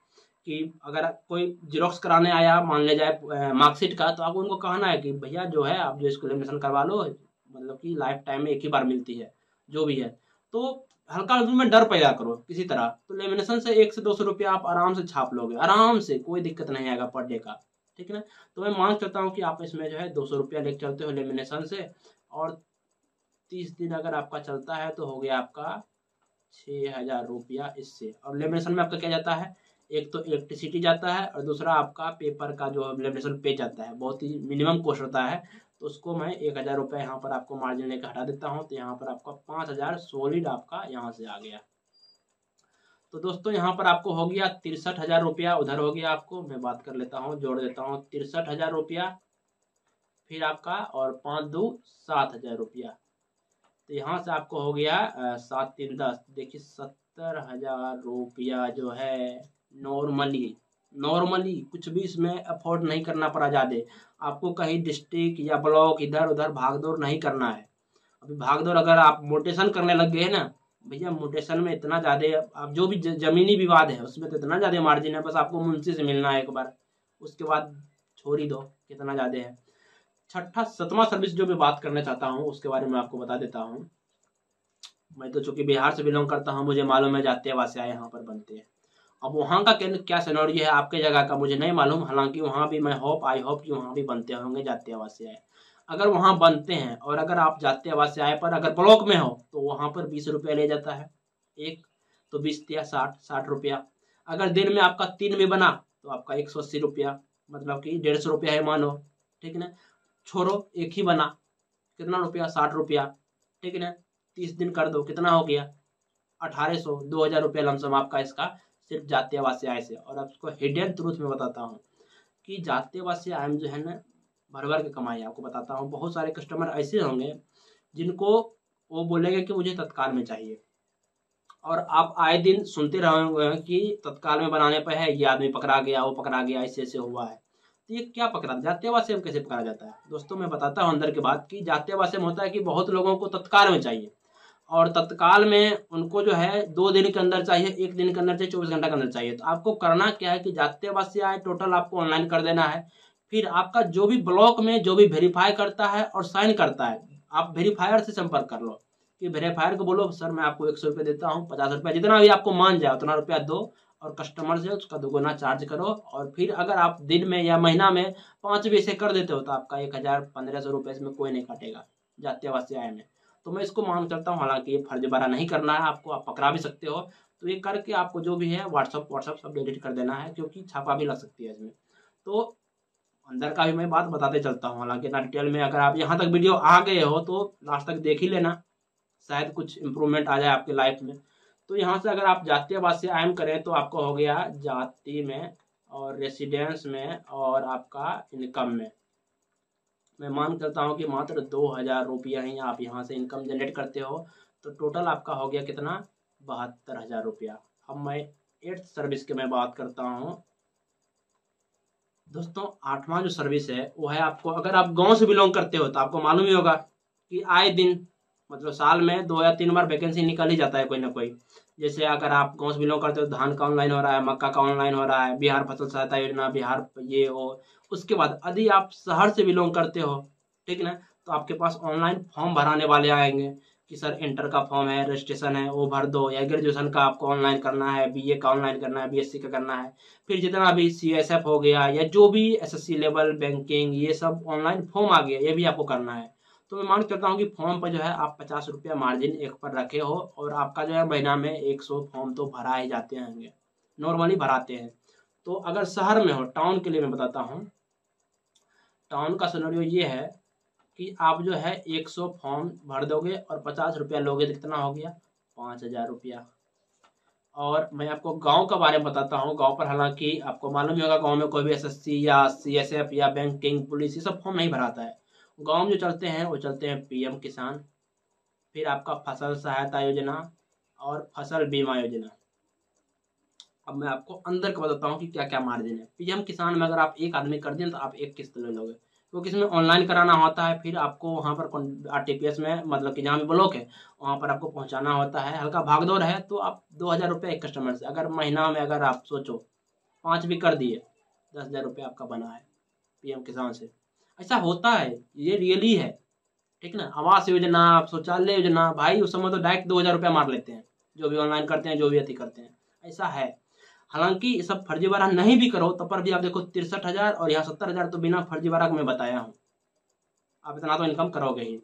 कि अगर कोई जीरोक्स कराने आया मान ले जाए मार्कशीट का, तो आपको उनको कहना है कि भैया जो है आप जो इसको लेमिनेशन करवा लो, मतलब कि लाइफ टाइम में एक ही बार मिलती है जो भी है। तो हल्का उसमें डर पैदा करो किसी तरह, तो लेमिनेशन से 100 से 200 रुपया आप आराम से छाप लोगे, आराम से, कोई दिक्कत नहीं आएगा पर डे का, ठीक है ना। तो मैं मान सकता हूँ कि आप इसमें जो है 200 रुपया लेके चलते हो लेमिनेशन से, और 30 दिन अगर आपका चलता है तो हो गया आपका 6,000 रुपया इससे। और लेमिनेशन में आपका क्या जाता है, एक तो इलेक्ट्रिसिटी जाता है और दूसरा आपका पेपर का जो लेमिनेशन पे जाता है, बहुत ही मिनिमम कॉस्ट होता है। तो उसको मैं 1,000 रुपया यहाँ पर आपको मार्जिन लेकर हटा देता हूँ, तो यहाँ पर आपका 5,000 सॉलिड आपका यहाँ से आ गया। तो दोस्तों यहाँ पर आपको हो गया 63,000 रुपया, उधर हो गया आपको, मैं बात कर लेता हूँ जोड़ देता हूँ 63,000 रुपया, फिर आपका और 5 2 7,000 रुपया। तो यहाँ से आपको हो गया 7 3 10, देखिए 72,000 रुपया जो है नॉर्मली कुछ भी इसमें अफोर्ड नहीं करना पड़ा ज़्यादा। आपको कहीं डिस्ट्रिक्ट या ब्लॉक इधर उधर भागदौड़ नहीं करना है। अभी भागदौड़ अगर आप मोटेशन करने लग गए ना भैया, मोटेशन में इतना ज़्यादा आप जो भी जमीनी विवाद है उसमें तो इतना ज़्यादा मार्जिन है, बस आपको मुंशी से मिलना है एक बार, उसके बाद छोड़ ही दो कितना ज़्यादा है। छठा 7वां सर्विस जो मैं बात करना चाहता हूँ उसके बारे में आपको बता देता हूँ। मैं तो चूंकि बिहार से बिलोंग करता हूँ, मुझे मालूम है जाते वासे आए यहाँ पर बनते हैं। अब वहाँ का क्या सिनेरियो है आपके जगह का मुझे नहीं मालूम, हालांकि वहाँ भी मैं आई होप कि वहाँ भी बनते होंगे जाते वासे आए। अगर वहाँ बनते हैं और अगर आप जाते वासे आए पर अगर ब्लॉक में हो तो वहाँ पर 20 रुपया ले जाता है एक, तो 20 या 60 रुपया। अगर दिन में आपका 3 में बना तो आपका 180 रुपया, मतलब कि 150 रुपया है मानो, ठीक है ना। छोड़ो एक ही बना, कितना रुपया 60 रुपया, ठीक है ना। 30 दिन कर दो, कितना हो गया 1800, 2000 रुपया लमसम आपका इसका सिर्फ जाते वासे आय से। और आपको हिडन ट्रूथ में बताता हूँ कि जाते वासे आय में जो है ना भर भर के कमाई। आपको बताता हूँ बहुत सारे कस्टमर ऐसे होंगे जिनको वो बोलेंगे कि मुझे तत्काल में चाहिए, और आप आए दिन सुनते रहोगे कि तत्काल में बनाने पर है ये आदमी पकड़ा गया, वो पकड़ा गया, ऐसे ऐसे हुआ है। तो ये क्या पकड़ा, जाते वासे में कैसे पकड़ा जाता है दोस्तों, मैं बताता हूँ अंदर की बात कि जाते वासे में होता है कि बहुत लोगों को तत्काल में चाहिए, और तत्काल में उनको जो है 2 दिन के अंदर चाहिए, 1 दिन के अंदर चाहिए, 24 घंटा के अंदर चाहिए। तो आपको करना क्या है कि जाते वासे आए टोटल आपको ऑनलाइन कर देना है। फिर आपका जो भी ब्लॉक में जो भी वेरीफाई करता है और साइन करता है, आप वेरीफायर से संपर्क कर लो कि वेरीफायर को बोलो सर मैं आपको 100 रुपये देता हूँ, 50 रुपया, जितना भी आपको मान जाए उतना रुपया दो, और कस्टमर से उसका दोगुना चार्ज करो। और फिर अगर आप दिन में या महीना में 5 भी से कर देते हो तो आपका 1000-1500 रुपये इसमें कोई नहीं काटेगा जाते वासे आए में। तो मैं इसको मान करता हूँ, हालांकि ये फर्जीवाड़ा नहीं करना है आपको, आप पकड़ा भी सकते हो। तो ये करके आपको जो भी है व्हाट्सअप सब डिलीट कर देना है, क्योंकि छापा भी लग सकती है इसमें। तो अंदर का भी मैं बात बताते चलता हूँ, हालांकि ना डिटेल में। अगर आप यहाँ तक वीडियो आ गए हो तो लास्ट तक देख ही लेना, शायद कुछ इम्प्रूवमेंट आ जाए आपके लाइफ में। तो यहाँ से अगर आप जातीय वासे आयन करें तो आपको हो गया जाति में और रेसिडेंस में और आपका इनकम में। मैं मान करता हूँ कि मात्र 2000 रुपया ही आप यहाँ से इनकम जनरेट करते हो, तो टोटल आपका हो गया कितना 72,000 रुपया। अब मैं 8th सर्विस की मैं बात करता हूँ दोस्तों। 8वां जो सर्विस है वो है आपको, अगर आप गांव से बिलोंग करते हो तो आपको मालूम ही होगा कि आए दिन मतलब साल में 2 या 3 बार वैकेंसी निकल ही जाता है कोई ना कोई। जैसे अगर आप गांव से बिलोंग करते हो, धान का ऑनलाइन हो रहा है, मक्का का ऑनलाइन हो रहा है, बिहार फसल सहायता योजना, बिहार ये हो। उसके बाद यदि आप शहर से बिलोंग करते हो, ठीक ना, तो आपके पास ऑनलाइन फॉर्म भराने वाले आएंगे कि सर इंटर का फॉर्म है, रजिस्ट्रेशन है, वो भर दो, या ग्रेजुएशन का आपको ऑनलाइन करना है, बीए का ऑनलाइन करना है, बीएससी का करना है। फिर जितना भी सीएसएफ हो गया या जो भी एसएससी लेवल बैंकिंग, ये सब ऑनलाइन फॉर्म आ गया, ये भी आपको करना है। तो मैं मान करता हूँ कि फॉर्म पर जो है आप 50 रुपया मार्जिन एक पर रखे हो, और आपका जो है महीना में 100 फॉर्म तो भरा ही जाते होंगे, नॉर्मली भराते हैं। तो अगर शहर में हो, टाउन के लिए मैं बताता हूँ, टाउन का सिनेरियो ये है कि आप जो है 100 फॉर्म भर दोगे और 50 रुपया लोगे तो कितना हो गया 5000 रुपया। और मैं आपको गांव के बारे में बताता हूँ। गांव पर हालांकि आपको मालूम ही होगा, गांव में कोई भी एसएससी या सीएसएफ या बैंकिंग पुलिस ये सब फॉर्म नहीं भराता है। गांव में जो चलते हैं वो चलते हैं पीएम किसान, फिर आपका फसल सहायता योजना और फसल बीमा योजना। अब मैं आपको अंदर का बताता हूँ कि क्या क्या मार्जिन है। पीएम किसान में अगर आप एक आदमी कर दें तो आप एक किस्त ले लोगे, क्योंकि इसमें ऑनलाइन कराना होता है, फिर आपको वहाँ पर आरटीपीएस में मतलब कि जहाँ भी ब्लॉक है वहाँ पर आपको पहुँचाना होता है। हल्का भागदौड़ है, तो आप 2000 रुपये एक कस्टमर से, अगर महीना में अगर आप सोचो 5 भी कर दिए 10,000 रुपये आपका बना है पीएम किसान से। ऐसा होता है, ये रियली है, ठीक ना। आवास योजना, शौचालय योजना, भाई उस समय तो डायरेक्ट 2000 रुपया मार लेते हैं जो भी ऑनलाइन करते हैं, जो भी अति करते हैं, ऐसा है। हालांकि ये सब फर्जीवाड़ा नहीं भी करो तब पर भी आप देखो 63,000 और यहाँ 70,000 तो बिना फर्जीवाड़ा के मैं बताया हूँ, आप इतना तो इनकम करोगे ही।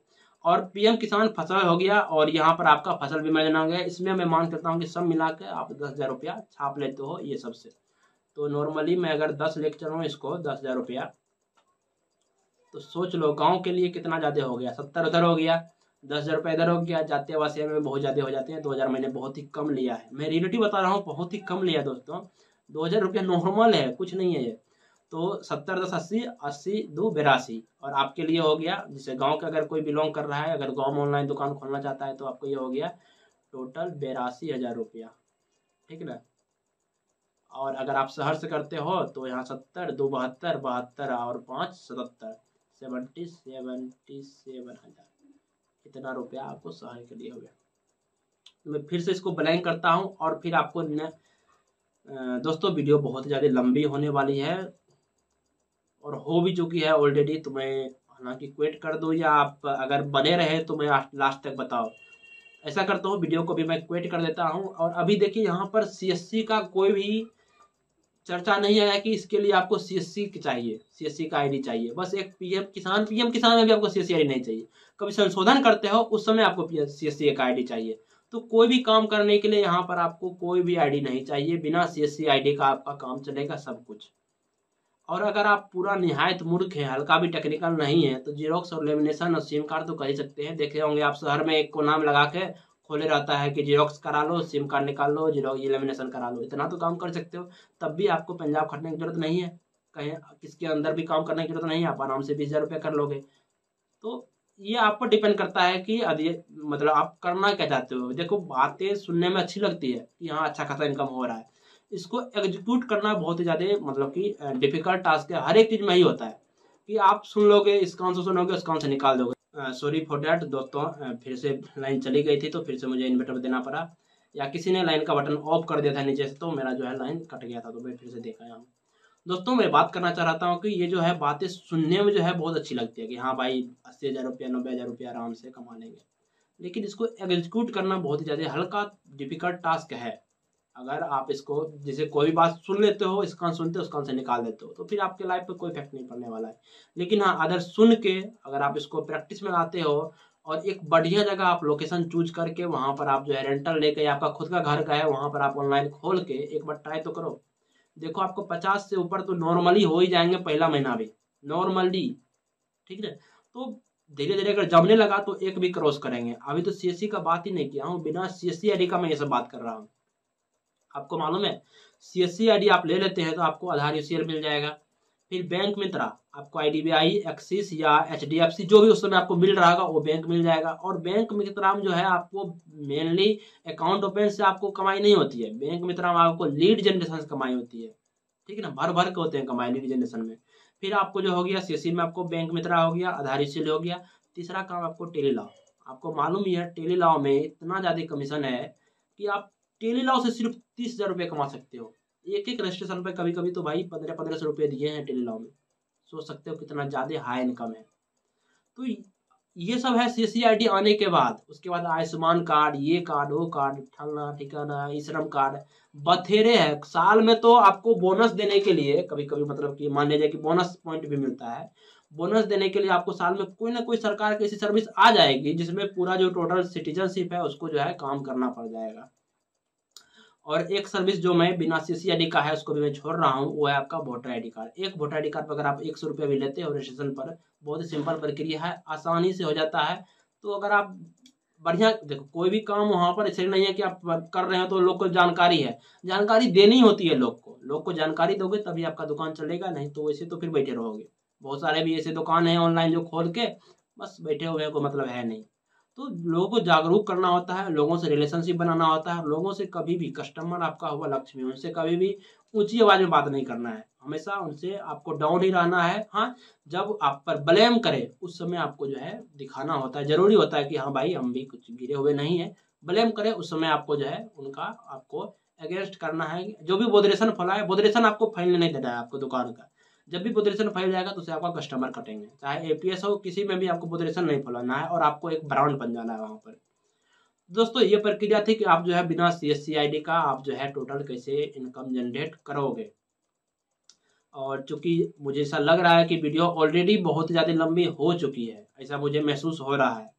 और पीएम किसान फसल हो गया, और यहाँ पर आपका फसल बीमा योजना हो गया। इसमें मैं मान करता हूँ कि सब मिला के आप 10,000 रुपया छाप लेते हो ये सबसे। तो नॉर्मली मैं अगर 10 लेकर चलूँ इसको 10,000 रुपया, तो सोच लो गांव के लिए कितना ज़्यादा हो गया। 70 उधर हो गया, 10,000 रुपये इधर हो गया, जाते वासे में बहुत ज़्यादा हो जाते हैं। 2000 मैंने बहुत ही कम लिया है, मैं रियलिटी बता रहा हूँ, बहुत ही कम लिया दोस्तों। 2000 रुपया नॉर्मल है, कुछ नहीं है ये। तो 70 10 80, 80 2 82, और आपके लिए हो गया जैसे गाँव का अगर कोई बिलोंग कर रहा है, अगर गाँव में ऑनलाइन दुकान खोलना चाहता है तो आपको ये हो गया टोटल 82,000 रुपया। ठीक है ना। और अगर आप शहर से करते हो तो यहाँ 70, 2 72, 72 और 5 77, 77,000 इतना रुपया आपको शहर के लिए हो गया। मैं फिर से इसको ब्लैंक करता हूँ और फिर आपको दोस्तों वीडियो बहुत ज़्यादा लंबी होने वाली है और हो भी चुकी है ऑलरेडी, तो मैं हालांकि क्विट कर दूँ या आप अगर बने रहे तो मैं लास्ट तक बताओ। ऐसा करता हूँ, वीडियो को भी मैं क्विट कर देता हूँ। और अभी देखिए यहाँ पर CSC का कोई भी चर्चा नहीं आया कि इसके लिए आपको CSC चाहिए, CSC का आईडी चाहिए। बस एक पीएम किसान में भी आपको CSC आईडी नहीं चाहिए। कभी संशोधन करते हो उस समय आपको CSC का आईडी चाहिए। तो कोई भी काम करने के लिए यहाँ पर आपको कोई भी आईडी नहीं चाहिए, बिना CSC आईडी का आपका काम चलेगा सब कुछ। और अगर आप पूरा निहायत मूर्ख है, हल्का भी टेक्निकल नहीं है, तो जीरोक्स और लेमिनेशन और सिम कार्ड तो कर ही सकते हैं। देखे होंगे आप शहर में एक को नाम लगा के खोले रहता है कि जीरोक्स करा लो, सिम कार्ड निकाल लो, जीरोक्स लेमिनेशन करा लो। इतना तो काम कर सकते हो, तब भी आपको पंजाब खटने की जरूरत नहीं है, कहीं किसके अंदर भी काम करने की जरूरत नहीं है। आप आराम से 20,000 रुपये कर लोगे। तो ये आप पर डिपेंड करता है कि मतलब आप करना क्या चाहते हो। देखो बातें सुनने में अच्छी लगती है कि हाँ अच्छा खासा इनकम हो रहा है, इसको एग्जीक्यूट करना बहुत ही ज़्यादा मतलब कि डिफिकल्ट टास्क है। हर एक चीज़ में ही होता है कि आप सुन लोगे, इस कान से सुनोगे, उस कान से निकाल दोगे। सॉरी फॉर डैट दोस्तों, फिर से लाइन चली गई थी तो फिर से मुझे इन्वर्टर देना पड़ा, या किसी ने लाइन का बटन ऑफ कर दिया था नीचे से, तो मेरा जो है लाइन कट गया था, तो मैं फिर से देख आया हूँ। दोस्तों मैं बात करना चाह रहा हूँ कि ये जो है बातें सुनने में जो है बहुत अच्छी लगती है कि हाँ भाई 80,000 रुपया 90,000 रुपया आराम से कमा लेंगे, लेकिन इसको एग्जीक्यूट करना बहुत ही ज़्यादा हल्का डिफिकल्ट टास्क है। अगर आप इसको जैसे कोई भी बात सुन लेते हो, इस कान सुनते हो उस कान से निकाल देते हो, तो फिर आपके लाइफ पे कोई इफेक्ट नहीं पड़ने वाला है। लेकिन हाँ अगर सुन के अगर आप इसको प्रैक्टिस में लाते हो और एक बढ़िया जगह आप लोकेशन चूज करके वहां पर आप जो है रेंटल लेके, आपका खुद का घर का है, वहां पर आप ऑनलाइन खोल के एक बार ट्राई तो करो। देखो आपको 50 से ऊपर तो नॉर्मली हो ही जाएंगे पहला महीना भी, नॉर्मली, ठीक है। तो धीरे धीरे अगर जमने लगा तो एक भी क्रॉस करेंगे। अभी तो CSC का बात ही नहीं किया हूँ, बिना CSC आईडी का मैं ये सब बात कर रहा हूँ। आपको मालूम है CSC आईडी आप ले लेते हैं तो आपको आधार UCL मिल जाएगा। फिर बैंक मित्रा आपको IDBI, एक्सिस या HDFC जो भी उस समय आपको मिल रहा होगा वो बैंक मिल जाएगा। और बैंक मित्रा में जो है आपको मेनली अकाउंट ओपन से आपको कमाई नहीं होती है, बैंक मित्रा में आपको लीड जनरेशन से कमाई होती है, ठीक है ना। भर भर के होते हैं कमाई लीड जनरेशन में। फिर आपको जो हो गया CSC में आपको बैंक मित्रा हो गया, आधार UCL हो गया। तीसरा काम आपको टेलीलॉ। आपको मालूम ही है टेलीलॉ में इतना ज्यादा कमीशन है कि आप टेलीलॉ से सिर्फ 30,000 रुपये कमा सकते हो। एक एक रजिस्ट्रेशन पे कभी कभी तो भाई 1500 रुपये दिए हैं टेलीलॉ में। सोच सकते हो कितना ज्यादा हाई इनकम है। तो ये सब है CSC आईडी आने के बाद। उसके बाद आयुष्मान कार्ड, ये कार्ड, वो कार्ड, फलाना ठिकाना, ई श्रम कार्ड, बथेरे है। साल में तो आपको बोनस देने के लिए कभी कभी मतलब कि मान लीजिए कि बोनस पॉइंट भी मिलता है। बोनस देने के लिए आपको साल में कोई ना कोई सरकार की ऐसी सर्विस आ जाएगी जिसमें पूरा जो टोटल सिटीजनशिप है उसको जो है काम करना पड़ जाएगा। और एक सर्विस जो मैं बिना CSC आईडी का है उसको भी मैं छोड़ रहा हूँ, वो है आपका वोटर ID कार्ड। एक वोटर ID कार्ड पर अगर आप 100 रुपया भी लेते हो रजिस्ट्रेशन पर, बहुत ही सिंपल प्रक्रिया है, आसानी से हो जाता है। तो अगर आप बढ़िया देखो कोई भी काम वहां पर ऐसे नहीं है कि आप कर रहे हो तो लोग को जानकारी है, जानकारी देनी होती है लोग को जानकारी दोगे तभी आपका दुकान चलेगा, नहीं तो वैसे तो फिर बैठे रहोगे। बहुत सारे भी ऐसे दुकान है ऑनलाइन जो खोल के बस बैठे हुए को मतलब है नहीं। तो लोगों को जागरूक करना होता है, लोगों से रिलेशनशिप बनाना होता है। लोगों से कभी भी कस्टमर आपका हुआ लक्ष्मी, उनसे कभी भी ऊंची आवाज में बात नहीं करना है, हमेशा उनसे आपको डाउन ही रहना है। हाँ जब आप पर ब्लेम करे उस समय आपको जो है दिखाना होता है, जरूरी होता है कि हाँ भाई हम भी कुछ गिरे हुए नहीं है। ब्लेम करे उस समय आपको जो है उनका आपको अगेंस्ट करना है। जो भी बोदरेशन फैलाए, बोदरेशन आपको फैलने नहीं देना है आपको दुकान का। जब भी बोदरेशन फैल जाएगा तो उससे आपका कस्टमर कटेंगे, चाहे APS हो, किसी में भी आपको बोदरेशन नहीं फैलाना है और आपको एक ब्रांड बन जाना है वहां पर। दोस्तों ये प्रक्रिया थी कि आप जो है बिना CSC आईडी का आप जो है टोटल कैसे इनकम जनरेट करोगे। और चूंकि मुझे ऐसा लग रहा है कि वीडियो ऑलरेडी बहुत ज़्यादा लंबी हो चुकी है, ऐसा मुझे महसूस हो रहा है,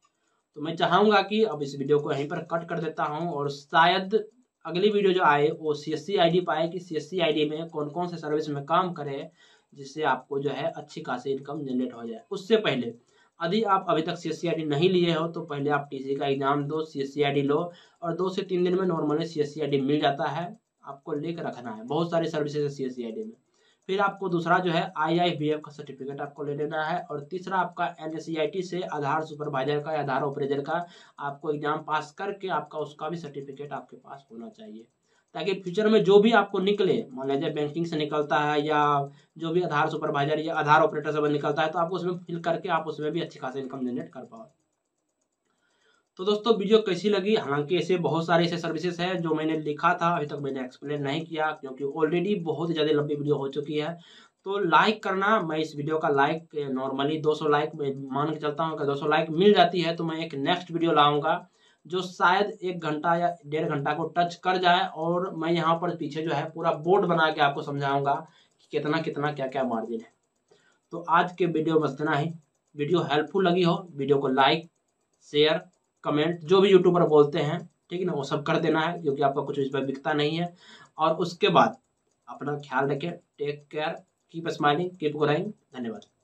तो मैं चाहूँगा कि अब इस वीडियो को यहीं पर कट कर देता हूँ। और शायद अगली वीडियो जो आए वो CSC आईडी पाए कि CSC आईडी में कौन कौन से सर्विस में काम करे जिससे आपको जो है अच्छी खासी इनकम जनरेट हो जाए। उससे पहले यदि आप अभी तक CSC आईडी नहीं लिए हो तो पहले आप TC का एग्जाम दो, CSC आईडी लो, और 2 से 3 दिन में नॉर्मली CSC आईडी मिल जाता है। आपको लेकर रखना है, बहुत सारी सर्विसेज है CSC आईडी में। फिर आपको दूसरा जो है IIBF का सर्टिफिकेट आपको ले लेना है। और तीसरा आपका NSEIT से आधार सुपरवाइजर का या आधार ऑपरेटर का आपको एग्जाम पास करके आपका उसका भी सर्टिफिकेट आपके पास होना चाहिए, ताकि फ्यूचर में जो भी आपको निकले, मान लीजिए बैंकिंग से निकलता है या जो भी आधार सुपरवाइजर या आधार ऑपरेटर से निकलता है, तो आप उसमें फिल करके आप उसमें भी अच्छी खासी इनकम जनरेट कर पाओ। तो दोस्तों वीडियो कैसी लगी, हालांकि ऐसे बहुत सारे ऐसे सर्विसेज है जो मैंने लिखा था, अभी तक मैंने एक्सप्लेन नहीं किया क्योंकि ऑलरेडी बहुत ज़्यादा लंबी वीडियो हो चुकी है। तो लाइक करना, मैं इस वीडियो का लाइक नॉर्मली 200 लाइक मान के चलता हूँ, अगर 200 लाइक मिल जाती है तो मैं एक नेक्स्ट वीडियो लाऊंगा जो शायद 1 घंटा या 1.5 घंटा को टच कर जाए, और मैं यहाँ पर पीछे जो है पूरा बोर्ड बना के आपको समझाऊंगा कि कितना कितना क्या क्या मार्जिन है। तो आज के वीडियो में इतना ही। वीडियो हेल्पफुल लगी हो, वीडियो को लाइक, शेयर, कमेंट, जो भी यूट्यूबर बोलते हैं, ठीक है ना, वो सब कर देना है क्योंकि आपका कुछ इस पर बिकता नहीं है। और उसके बाद अपना ख्याल रखें, take care, keep smiling, keep growing. धन्यवाद।